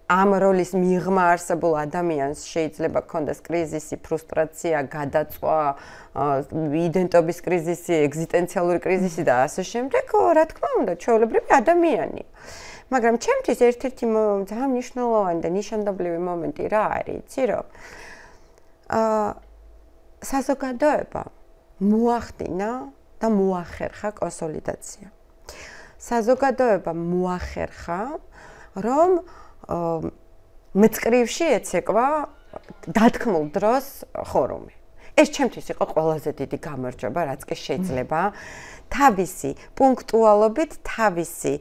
ამ როლის მიღმა არსებულ ადამიანს შეიძლება ქონდეს კრიზისი, ფრუსტრაცია, გადაწვა, იდენტობის კრიზისი, ეგზისტენციალური კრიზისი და ასე შემდეგ, რა თქმა უნდა, ჩვეულებრივი ადამიანია. მაგრამ ჩემთვის ერთ-ერთი ძალიან მნიშვნელოვანი და ნიშანდობლივი მომენტი რა არის, იცი რომ საზოგადოება მოახდინა და მოახერხა კონსოლიდაცია. საზოგადოება მოახერხა, რომ მეწყრივში ეცეკვა დათქმულ დროს ხორუმი. ეს ჩემთვის იყო ყველაზე დიდი გამარჯვება, რაც კი შეიძლება. თავისი პუნქტუალობით, თავისი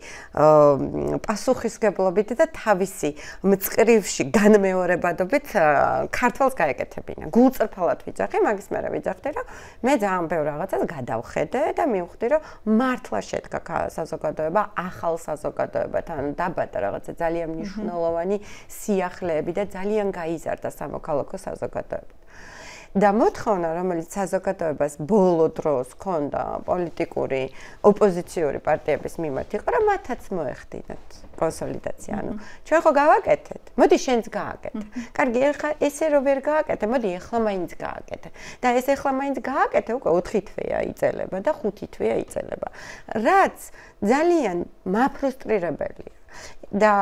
პასუხისგებლობით და თავისი მწყრივში განმეორებადობით ქართველს გაეკეთებინა. გულწრფელად ვიძახი, მაგის მერე ვიძახდი, რომ მე ძალიან ბევრ რაღაცას გადავხედე და მივხვდი, რომ მართლა შედგა საზოგადოება, ახალ საზოგადოებთან დაბადა რაღაცა ძალიან მნიშვნელოვანი სიახლეები და ძალიან გაიზარდა სამოქალაქო საზოგადოება. და მოთხოვნა, რომელიც საზოგადოებას ბოლო დროს ჰქონდა პოლიტიკური ოპოზიციური პარტიების მიმართ იყო, რომ მათაც მოეხდინათ კონსოლიდაცია. ანუ ჩვენ ხო გავაკეთეთ? მოდი შენც გააკეთე. კარგი, ეხლა ესე რომ ვერ გააკეთე, მოდი ეხლა მაინც გააკეთე. და ეს ეხლა მაინც გააკეთე, უკვე 4 თვეა იწელება და 5 თვეა იწელება. რაც ძალიან მაფრუსტრირებელია. და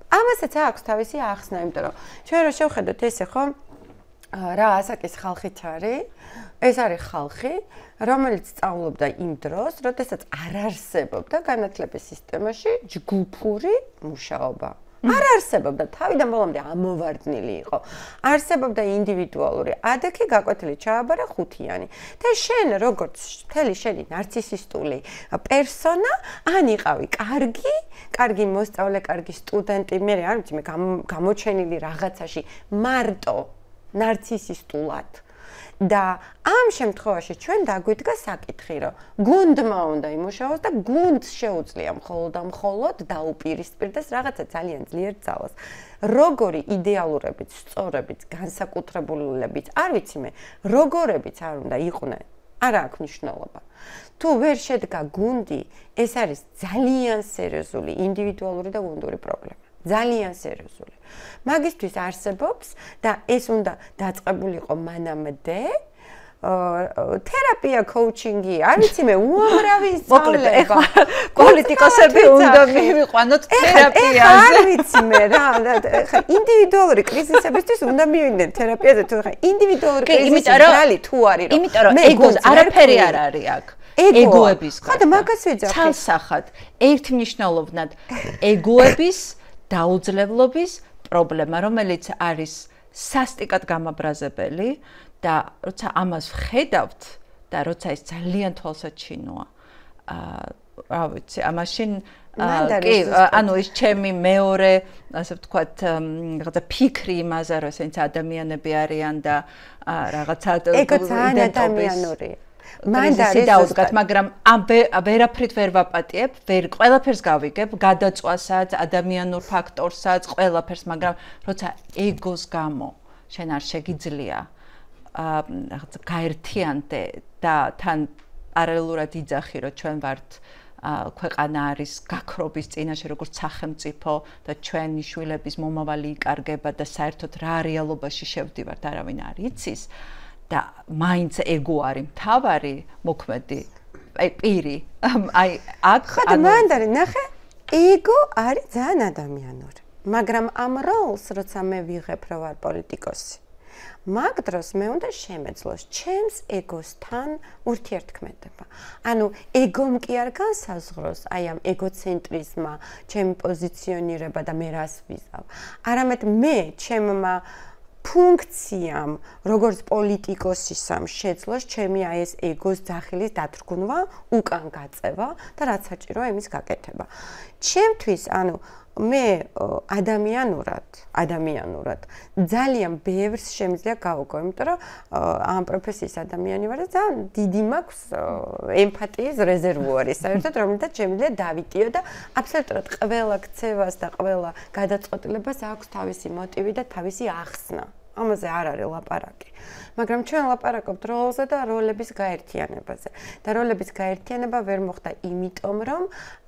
ამასაც აქვს თავისი ახსნა, იმიტომ რომ ჩვენ რო შევხედოთ ესე ხო რა ასაკის ხალხით არის? ეს არის ხალხი, რომელიც სწავლობდა იმ დროს, როდესაც არ არსებობდა განათლების სისტემაში ჯგუფური მუშაობა. არ არსებობდა, თავიდან ბოლომდე ამოვარდნილი იყო. არსებობდა ინდივიდუალური ადექი გაკვეთილი ჩააბარა ხუთიანი. და შენ როგორც მთელი შენი ნარცისისტული პერსონა, ან იყავი კარგი მოსწავლე, კარგი სტუდენტი, მე არ ვიცი, მე გამოჩენილი რაღაცაში მარტო ნარცისისტულად და ამ შემთხვევაში ჩვენ დაგვიდგა საკითხი, რომ გუნდმა უნდა იმუშაოს და გუნდს შეუძლია მხოლოდ დაუპირისპირდეს რაღაცა ძალიან ძლიერ ძალას. როგორი იდეალურებით, სწორებით, განსაკუთრებულებით, არ ვიცი მე, როგორებიც არ უნდა იყვნენ, არ აქვს მნიშვნელობა. თუ ვერ შედგა გუნდი, ეს არის ძალიან სერიოზული ინდივიდუალური და გუნდური პრობლემა. ძალიან სერიოზული. მაგისთვის არსებობს და ეს უნდა დაწყებულიყო მანამდე თერაპია, კოუჩინგი, არ ვიცი მე, უამრავი სწავლება. პოლიტიკოსები უნდა მივიყვანოთ თერაპიაზე. არ ვიცი მე რა, ხა ინდივიდუალური კრიზისებისთვის უნდა მივიდნენ თერაპიაზე, თუ ხა ინდივიდუალური კრიზისი ძალი თუ არის, რომ იმიტომ რომ ეგოს არაფერი არ არის აქ. ეგოების ხა და მაგას ვიძახი. ცალსახად, ერთმნიშვნელოვნად ეგოების დაუძლებლობის პრობლემა, რომელიც არის სასტიკად გამაბრაზებელი და როცა ამას ვხედავთ და როცა ეს ძალიან თვალსაჩინოა. რა ვიცი, ამაშინ კი, ანუ ეს ჩემი მეორე, ასე ვთქვათ, რაღაცა ფიქრი იმაზე, რომ ესენც ადამიანები არიან და რაღაცა ეგო ძალიან ადამიანურია. მანდარიზდავდგათ, მაგრამ ვერაფრით ვერ ვაპატიებ, ყველაფერს გავიგებ, გადაწყვასაც, ადამიანურ ფაქტორსაც, ყველაფერს, მაგრამ როცა ეგოს გამო შენ არ შეგიძლია რაღაცა გაერთიანდე და თან პარალელურად იძახი, რომ ჩვენ ვართ ქვეყანა არის გაქრობის წინაშე როგორც სახელმწიფო და ჩვენი შვილების მომავალი იკარგება და საერთოდ რა რეალობაში შევდივართ, არავინ არ იცის. და მაინც ეგო არის მთავარი მოქმედი პირი აი აქ ხოდა მანდარი ნახე ეგო არის ძალიან ადამიანური მაგრამ ამ როლს როცა მე ვიღებ რომ ვარ პოლიტიკოსი მაგ დროს მე უნდა შემეძლოს ჩემს ეგოსთან ურთიერთქმედება ანუ ეგომ კი არ განსაზღვროს აი ამ ეგოცენტრიზმა ჩემი პოზიციონირება და მე რას ვიზავ არამედ მე ჩემმა ფუნქციამ, როგორც პოლიტიკოსისამ შეძლოს ჩემი აი ეს ეგოს ძახილის დათრგუნვა, უკან გაწევა და რაც საჭიროა იმის გაკეთება. ჩემთვის, ანუ მე ადამიანურად ძალიან ბევრს შემიძლია გავუგო, იმიტომ რომ ამ პროფესიის ადამიანი ვარ და ძალიან დიდი მაქვს ემპათიის რეზერვუარი, საერთოდ რომელთაც შემიძლია დავიტიო და აბსოლუტურად ყველა ქცევას და ყველა გადაწყვეტილებას აქვს თავისი მოტივი და თავისი ახსნა. ამაზე არ არის ლაპარაკი. მაგრამ ჩვენ ლაპარაკობთ როლზე და როლების გაერთიანებაზე. და როლების გაერთიანება ვერ მოხდა იმიტომ, რომ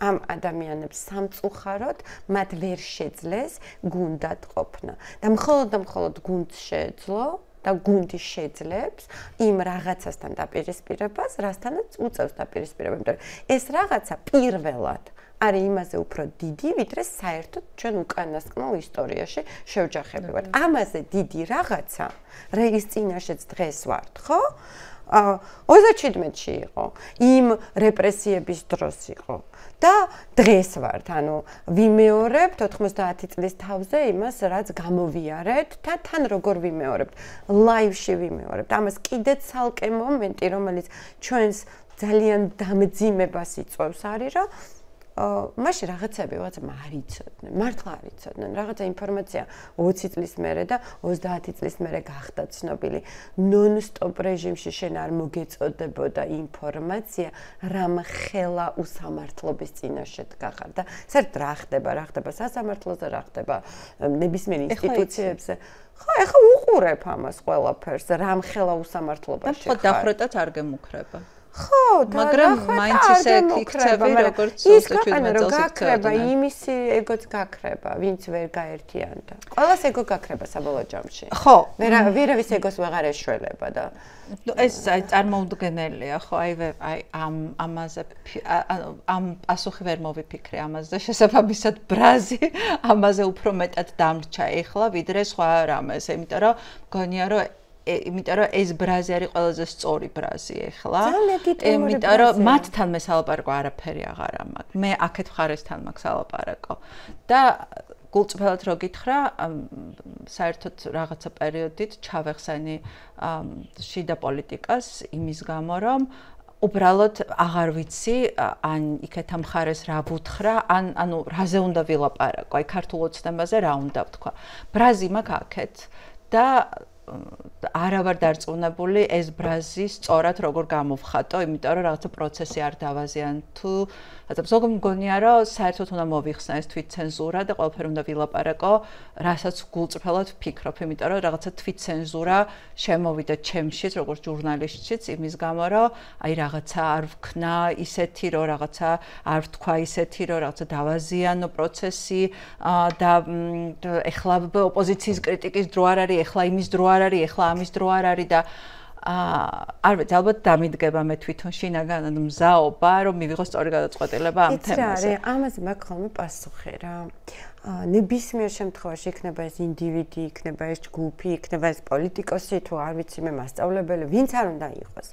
ამ ადამიანებს სამწუხაროდ მათ ვერ შეძლეს გუნდად ყოფნა. და მხოლოდ გუნდს შეეძლო და გუნდი შეძლებს იმ რაღაცასთან დაპირისპირებას, რასთანაც უწევს დაპირისპირება, იმიტომ რომ ეს რაღაცა პირველად არის იმაზე უფრო დიდი, ვიდრე საერთოდ ჩვენ უკანასკნელ ისტორიაში შევჯახები ვართ. ამაზე დიდი რაღაცა, რეგის წინაშეც დღეს ვართ, ხო? 37-ში იყო, იმ რეპრესიების დროს იყო და დღეს ვართ, ანუ ვიმეორებთ 90 წლის თავზე იმას, რაც გამოვიარეთ და თან როგორ ვიმეორებთ, ლაივში ვიმეორებთ. ამას კიდე ცალკე მომენტი, რომელიც ჩვენს ძალიან დამძიმებას იწვევს არის, რომ მაშინ რაღაცები ვაცმა არ იცოდნენ, მართლა არ იცოდნენ. რაღაცა ინფორმაცია 20 წლის მერე და 30 წლის მერე გახდა ცნობილი. ნონ-სტოპ რეჟიმში შენ არ მოგეწოდებოდა ინფორმაცია, რამ ხელა უსამართლობის წინაშე დგახარ და საერთოდ რა ხდება სასამართლოზე, რა ხდება ნებისმიერ ინსტიტუციებზე. ხო, ეხლა უყურებ ამას ყველაფერს, რამ ხელა უსამართლობაში ხარ. და დახრეტაც არ გემუქრება. ხო, მაგრამ მაინც ისე იქცევი, როგორც 27 წელს გაქრება, იმისი ეგოც გაქრება, ვინც ვერ გაერთიანდა. ყველას ეგო გაქრება საბოლოო ჯამში. ხო, ვერავის ეგოს ვეღარ ეშველება და ეს წარმოუდგენელია, ხო, აი ამაზე ამ პასუხი ვერ მოვიფიქრე ამაზე და შესაბამისად ბრაზი ამაზე უფრო მეტად დამრჩა ეხლა, ვიდრე სხვა რამეს, იმიტომ რომ მგონია რომ ეს ბრაზი არის ყველაზე სწორი ბრაზი ეხლა. იმიტომ რომ მათთან მე სალაპარაკო არაფერი აღარ მაქვს. მე აქეთ მხარესთან მაქვს სალაპარაკო. და გულწრფელად რო გითხრა, საერთოდ რაღაცა პერიოდით ჩავეხსენი შიდა პოლიტიკას იმის გამო, რომ უბრალოდ აღარ ვიცი, ან იქეთ ამ მხარეს რა ვუთხრა, ანუ რაზე უნდა ვილაპარაკო, აი ქართულ ოცნებაზე რა უნდა ვთქვა. ბრაზი მაქვს აქეთ და არა ვარ დარწმუნებული ეს ბრაზი სწორად როგორ გამოვხატო, იმიტომ რომ რაღაცა პროცესი არ დავაზიან თუ ზოგადად მგონია რომ საერთოდ უნდა მოვიხსნა ეს თვითცენზურა და ყველაფერი უნდა ვილაპარაკო, რასაც გულწრფელად ვფიქრობ, იმიტომ რომ რაღაცა თვითცენზურა შემოვიდა ჩემშიც, როგორც ჟურნალისტშიც, იმის გამო რომ აი რაღაცა არ ვქნა ისეთი რომ რაღაცა არ ვთქვა ისეთი რომ რაღაცა დავაზიანო პროცესი და ეხლა ოპოზიციის კრიტიკის დრო არ არის, ეხლა იმის დრო არ არის, ეხლა ამის დრო არ არის და არ ვიცი, ალბათ დამიდგება მე თვითონ შინაგან მზაობა, რომ მივიღო სწორი გადაწყვეტილება ამ თემაზე. ამაზე მაქვს ხოლმე პასუხი რა. ნებისმიერ შემთხვევაში იქნება ეს ინდივიდი, იქნება ეს ჯგუფი, იქნება ეს პოლიტიკოსი, თუ არ ვიცი მე მასწავლებელი, ვინც არ უნდა იყოს.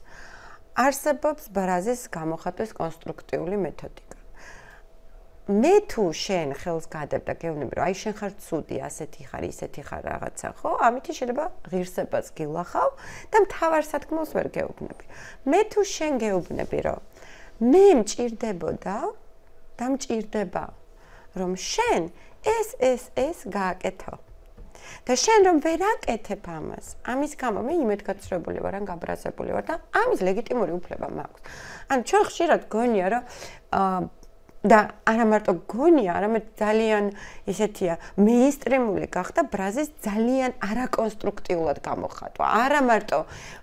არსებობს ბრაზის გამოხატვის კონსტრუქტიული მეთოდიკა. მე თუ შენ ხელს გადებ და გეუბნები რომ აი შენ ხარ ცუდი, ასეთი ხარ, ისეთი ხარ რაღაცა, ხო? ამით შეიძლება ღირსებას გილახავ და მთავარ სათქმელს ვერ გეუბნები. მე თუ შენ გეუბნები რომ მე მჭირდებოდა და მჭირდება რომ შენ ეს გააკეთო. და შენ რომ ვერ აკეთებ ამას, ამის გამო მე იმედგაცრუებული ვარ, ან გაბრაზებული ვარ და ამის ლეგიტიმური უფლება მაქვს. ან ჩვენ ხშირად გონია რომ და არა მარტო გონია, არამედ ძალიან ისეთია, მეინსტრიმული გახდა ბრაზის ძალიან არაკონსტრუქტიულად გამოხატვა. არა მარტო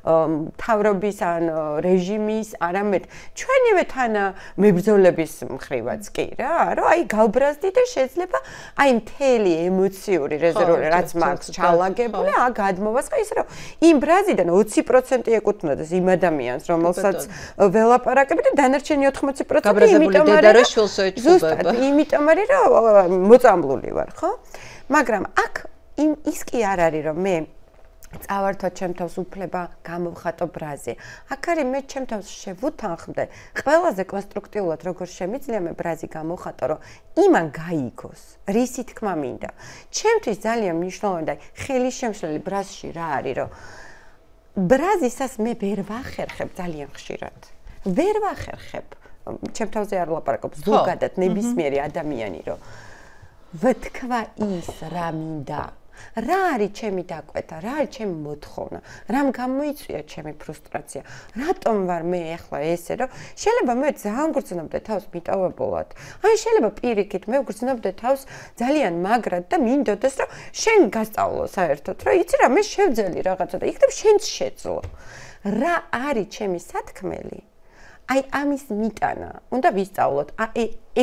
მთავრობის ან რეჟიმის, არამედ ჩვენივე თანამებრძოლების მხრივაც კი რა, რომ აი გავბრაზდი და შეიძლება აი მთელი ემოციური რეზერვული რაც მაქვს ჩალაგებული, გადმოვასხა ის რომ იმ ბრაზიდან 20% ეკუთვნოდეს იმ ადამიანს, რომელსაც ველაპარაკები და დანარჩენი 80% იმიტომ რომ ზუსტად იმიტომ არის რომ მოწამლული ვარ, ხო? მაგრამ აქ ის კი არ არის რომ მე წავართო ჩემ თავს უფლება გამოვხატო ბრაზი. აქ არის მე ჩემ თავს შევუთანხმდე ყველაზე კონსტრუქტიულად როგორ შემიძლია მე ბრაზი გამოვხატო რომ იმან გაიგოს რისი თქმა მინდა. ჩემთვის ძალიან მნიშვნელოვანი და ხელის შემშლელი ბრაზში რა არის რომ ბრაზისას მე ვერ ვახერხებ ძალიან ხშირად. ვერ ვახერხებ ჩემ თავზე არ ვლაპარაკობ ზოგადად ნებისმიერი ადამიანი რომ ვთქვა ის რა მინდა რა არის ჩემი დაკვეთა რა არის ჩემი მოთხოვნა რამ გამოიწვია ჩემი ფრუსტრაცია რატომ ვარ მე ახლა ესე რომ შეიძლება მე ძალიან გრძნობდე თავს მიტოვებულად აი შეიძლება პირიქით მე გრძნობდე თავს ძალიან მაგრად და მინდოდეს რომ შენ გასწავლო საერთოდ რომ იცი რა მე შევძელი რაღაცა და იქნებ შენც შეძლო რა არის ჩემი სათქმელი აი ამის მიტანა უნდა ვისწავლოთ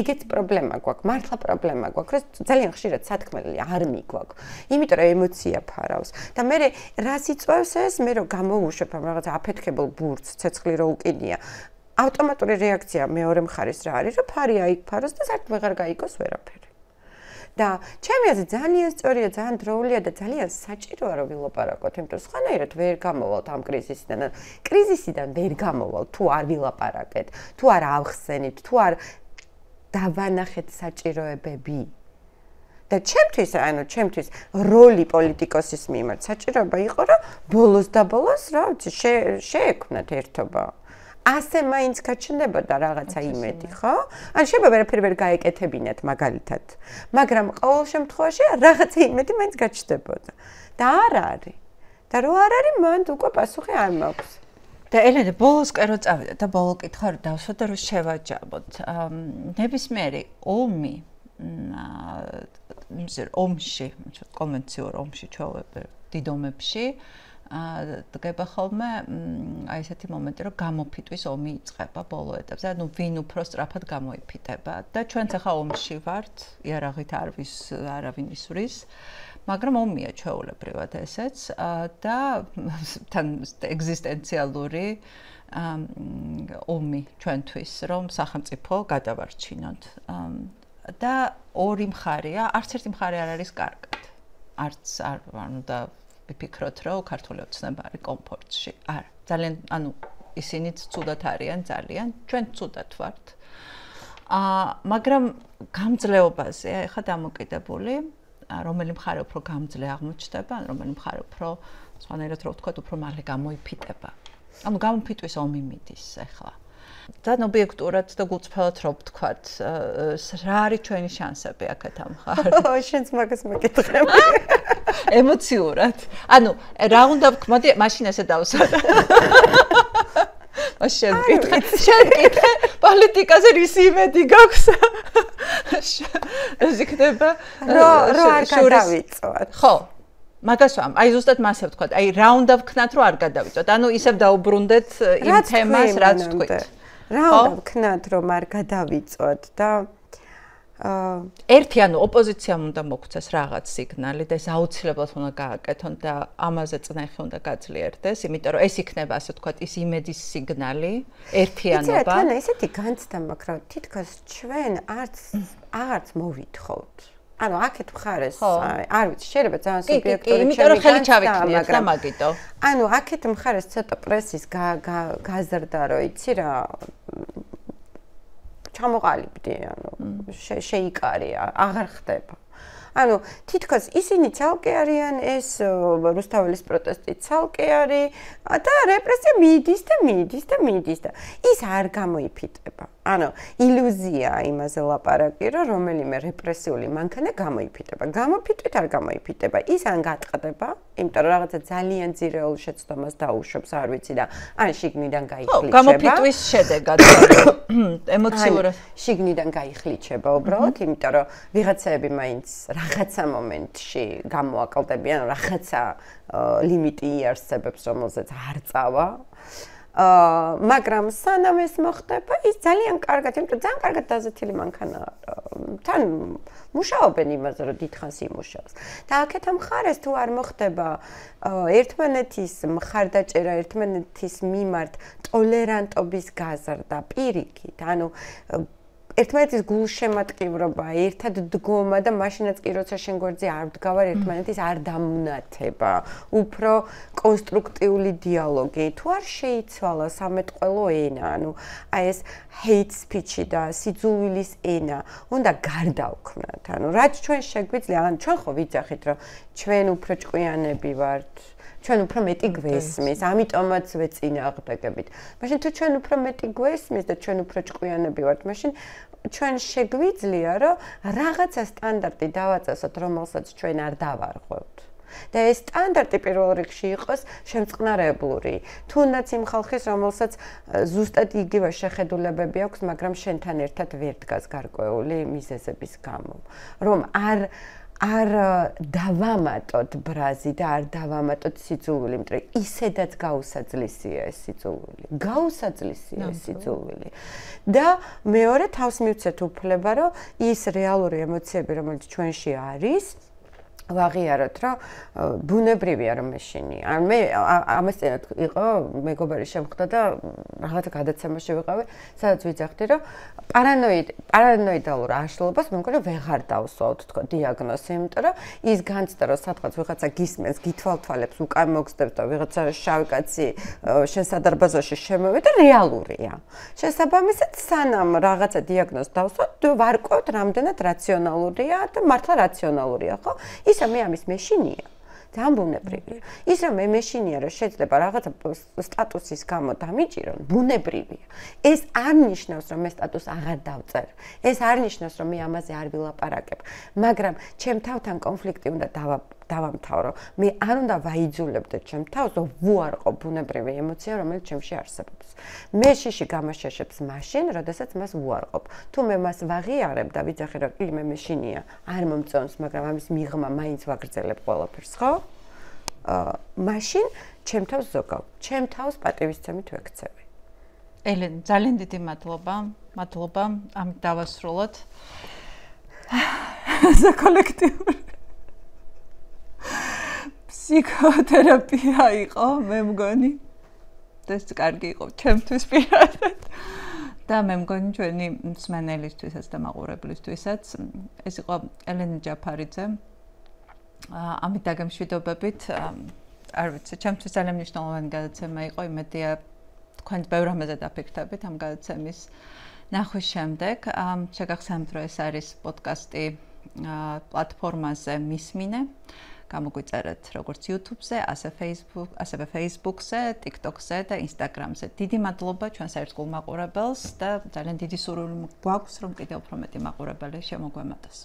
ეგეც პრობლემა გვაქვს მართლა პრობლემა გვაქვს რომ ძალიან ხშირად სათქმელი არ მიგვაქვს იმიტომ რომ ემოცია ფარავს და მე რას იწვევს ეს მე რომ გამოვუშვებ ამ რაღაც აფეთქებელ ბურთს ცეცხლი რო უკიდია ავტომატური რეაქცია მეორე მხარეს რა არის რომ ფარი აიფაროს და საერთოდ ვეღარ გაიგოს ვერაფერი და ჩემი აზრით ძალიან სწორია, ძალიან დროულია და ძალიან საჭიროა რომ ვილაპარაკოთ, იმიტომ რომ სხვანაირად ვერ გამოვალთ ამ კრიზისიდან. კრიზისიდან ვერ გამოვალთ, თუ არ ვილაპარაკეთ, თუ არ ავხსენით, თუ არ დავანახეთ საჭიროებები. და ჩემთვის როლი პოლიტიკოსის მიმართ საჭიროება იყო, რომ ბოლოს და ბოლოს, რა ვიცი, შეექმნათ ერთობა. ასე მაინც გაჩნდებოდა რაღაცა იმედი, ხო? ან შეიძლება ვერაფერი ვერ გაეკეთებინათ მაგალითად. მაგრამ ყოველ შემთხვევაში რაღაცა იმედი მაინც გაჩნდებოდა. და არ არის. და რო არ არის, მანდ უკვე პასუხი არ მაქვს. და ელენე ბოლოსკენ რო წავიდა და ბოლო კითხვა რო დავსვა და რო შევაჯამოთ. ნებისმიერი ომი ომში, კონვენციურ ომში ჩვეულებრივ დიდ ომებში დგება ხოლმე აი ესეთი მომენტი რომ გამოფიტვის ომი იწყება ბოლო ეტაპზე ანუ ვინ უფრო სწრაფად გამოიფიტება და ჩვენც ახლა ომში ვართ იარაღით არავინ ისვრის მაგრამ ომია ჩვეულებრივად ესეც და თან ეგზისტენციალური ომი ჩვენთვის რომ სახელმწიფო გადავარჩინოთ და ორი მხარეა არც ერთი მხარე არ არის კარგად არც ანუ და ვიფიქროთ, რომ ქართული ოცნება არის კომფორტში. არა, ძალიან, ანუ ისინიც ცუდად არიან, ძალიან, ჩვენ ცუდად ვართ. მაგრამ გამძლეობაზე, ეხლა დამოკიდებული, რომელი მხარე უფრო გამძლე აღმოჩნდება, რომელი მხარე უფრო, სხვანაირად რო ვთქვათ, უფრო მალე გამოიფიტება. ანუ გამოფიტვის ომი მიდის ეხლა. და ობიექტურად და გულწრფელად რო ვთქვათ, რა არის ჩვენი შანსები აქეთ ამ მხარეს? შენც მაგას მეკითხები. ემოციურად. ანუ რა უნდა ვქმოდი, მაშინ ესე დავსვათ. შენ კითხე, პოლიტიკაზე ისი იმედი გაქვს? ეს იქნება რო არ გადავიწოთ. ხო. მაგას აი ზუსტად მასე ვთქვათ, აი რა უნდა ვქნათ, რომ არ გადავიწოთ. ანუ ისევ დაუბრუნდეთ იმ თემას, რაც თქვით. რა უნდა ვქნათ, რომ არ გადავიწოთ და ერთი ანუ ოპოზიციამ უნდა მოგვცეს რაღაც სიგნალი და ეს აუცილებლად უნდა გააკეთონ და ამაზე წნეხი უნდა გაძლიერდეს, იმიტომ რომ ეს იქნება ასე ვთქვათ ის იმედის სიგნალი, ერთიანობა. იცი რა, თან ესეთი განცდა მაქვს, რომ თითქოს ჩვენ აღარც მოვითხოვთ. ანუ აქეთ მხარეს, არ ვიცი, შეიძლება ძალიან სუბიექტური იმიტომ რომ ხელი ჩავიქნიეთ და მაგიტო. ანუ აქეთ მხარეს ცოტა პრესის გაზრდა, რომ იცი რა, ჩამოყალიბდი, ანუ შეიკარია, აღარ ხდება. ანუ თითქოს ისინი ცალკე არიან, ეს რუსთაველის პროტესტი ცალკე არის და რეპრესია მიდის და ის არ გამოიფიტება. ანუ ილუზია იმაზე ლაპარაკი, რომ რომელიმე რეპრესიული მანქანა გამოიფიტება. გამოფიტვით არ გამოიფიტება. ის ან გატყდება, იმიტომ რომ რაღაცა ძალიან ძირეულ შეცდომას დაუშვებს, არ ვიცი და ან შიგნიდან გაიხლიჩება. გამოფიტვის შედეგად ემოციურად შიგნიდან გაიხლიჩება უბრალოდ, იმიტომ რომ ვიღაცაები მაინც რაღაცა მომენტში გამოაკლდებიან, რაღაცა ლიმიტი იარსებებს, რომელზეც არ წავა. მაგრამ სანამ ეს მოხდება, ის ძალიან კარგად, იმიტომ ძალიან კარგად დაზეთილი მანქანა თან მუშაობენ იმაზე, რომ დიდხანს იმუშავს. და აქეთ მხარეს თუ არ მოხდება ერთმანეთის მხარდაჭერა, ერთმანეთის მიმართ ტოლერანტობის გაზრდა პირიქით, ანუ ერთმანეთის გულშემატკივრობა, ერთად დგომა და მაშინაც კი როცა შენ გვერდზე არ ვდგავარ, ერთმანეთის არ დამუნათება, უფრო კონსტრუქტიული დიალოგი. თუ არ შეიცვალა სამეთყველო ენა, ანუ აი ეს hate speech და სიძულვილის ენა, უნდა გარდავქმნათ. ანუ რაც ჩვენ შეგვიძლია, ან ჩვენ ხო ვიძახით, რომ ჩვენ უფრო ჭკვიანები ვართ. ჩვენ უფრო მეტი გვესმის, ამიტომაც ვეწინააღმდეგებით. მაშინ თუ ჩვენ უფრო მეტი გვესმის და ჩვენ უფრო ჭკვიანები ვართ, მაშინ ჩვენ შეგვიძლია, რომ რაღაცა სტანდარტი დავაწესოთ, რომელსაც ჩვენ არ დავარღვევთ. და ეს სტანდარტი პირველ რიგში იყოს შემწყნარებლური. თუნდაც იმ ხალხის, რომელსაც ზუსტად იგივე შეხედულებები აქვს, მაგრამ შენთან ერთად ვერ დგას გარკვეული მიზეზების გამო. რომ არ დავამატოთ ბრაზი და არ დავამატოთ სიძულვილი, იმიტომ რომ ისედაც გაუსაძლისია ეს სიძულვილი. გაუსაძლისია ეს სიძულვილი. და მეორე თავს მივცეთ უფლება, რომ ის რეალური ემოციები, რომელიც ჩვენში არის, ვაღიაროთ, რომ ბუნებრივია რომ მეშინია. ან მე ამასწინათ იყო მეგობარი შემხვდა და რაღაცა გადაცემაში ვიყავი, სადაც ვიძახდი, რომ პარანოიდალურ აშლობას მე მგონი ვეღარ დავსვავთ თქო დიაგნოზი, იმიტომ რომ ის განცდა, რომ სადღაც ვიღაცა გისმენს, გითვალთვალებს, უკან მოგზდებს და ვიღაცა შავი კაცი შენ სადარბაზოში შემოვიდა, რეალურია. შესაბამისად, სანამ რაღაცა დიაგნოზს დავსვათ, ვარკვევთ, რამდენად რაციონალურია და მართლა რაციონალურია, ხო? ის მე ამის მეშინია. ძალიან ბუნებრივია. ის რომ მე მეშინია, რომ შეიძლება რაღაცა სტატუსის გამო დამიჭირონ, ბუნებრივია. ეს არ ნიშნავს, რომ მე სტატუსს აღარ დავწერ. ეს არ ნიშნავს, რომ მე ამაზე არ ვილაპარაკებ. მაგრამ ჩემ თავთან კონფლიქტი უნდა დავამთავრო. მე არ უნდა ვაიძულებდე ჩემ თავს, რომ ვუარყო ბუნებრივი ემოცია, რომელიც ჩემში არსებობს. მე შიში გამაშეშებს მაშინ, როდესაც მას ვუარყოფ. თუ მე მას ვაღიარებ და ვიძახი, რომ კი მე მეშინია, არ მომწონს, მაგრამ ამის მიღმა მაინც ვაგრძელებ ყველაფერს, ხო? მაშინ ჩემ თავს ზოგავ, ჩემ თავს პატივისცემით ვექცევი. ელენ, ძალიან დიდი მადლობა. მადლობა, ამით დავასრულოთ. ეს კოლექტივური ფსიქოთერაპია იყო, მე მგონი. ეს კარგი იყო ჩემთვის პირადად. და მე მგონი ჩვენი მსმენელისთვისაც და მაყურებლისთვისაც ეს იყო ელენე ჯაფარიძე. ამით დაგემშვიდობებით. არ ვიცი, ჩემთვის ძალიან მნიშვნელოვანი გადაცემა იყო, იმედია თქვენ ბევრ რამეზე დაფიქრდებით ამ გადაცემის ნახვის შემდეგ. შეგახსენებთ, რომ ეს არის პოდკასტი პლატფორმაზე მისმინე. გამოგვიწერეთ როგორც YouTube-ზე, ასევე Facebook-ზე, TikTok-ზე და Instagram-ზე. დიდი მადლობა ჩვენს ერთგულ მაყურებელს და ძალიან დიდი სურვილი გვაქვს, რომ კიდევ უფრო მეტი მაყურებელი შემოგვემატოს.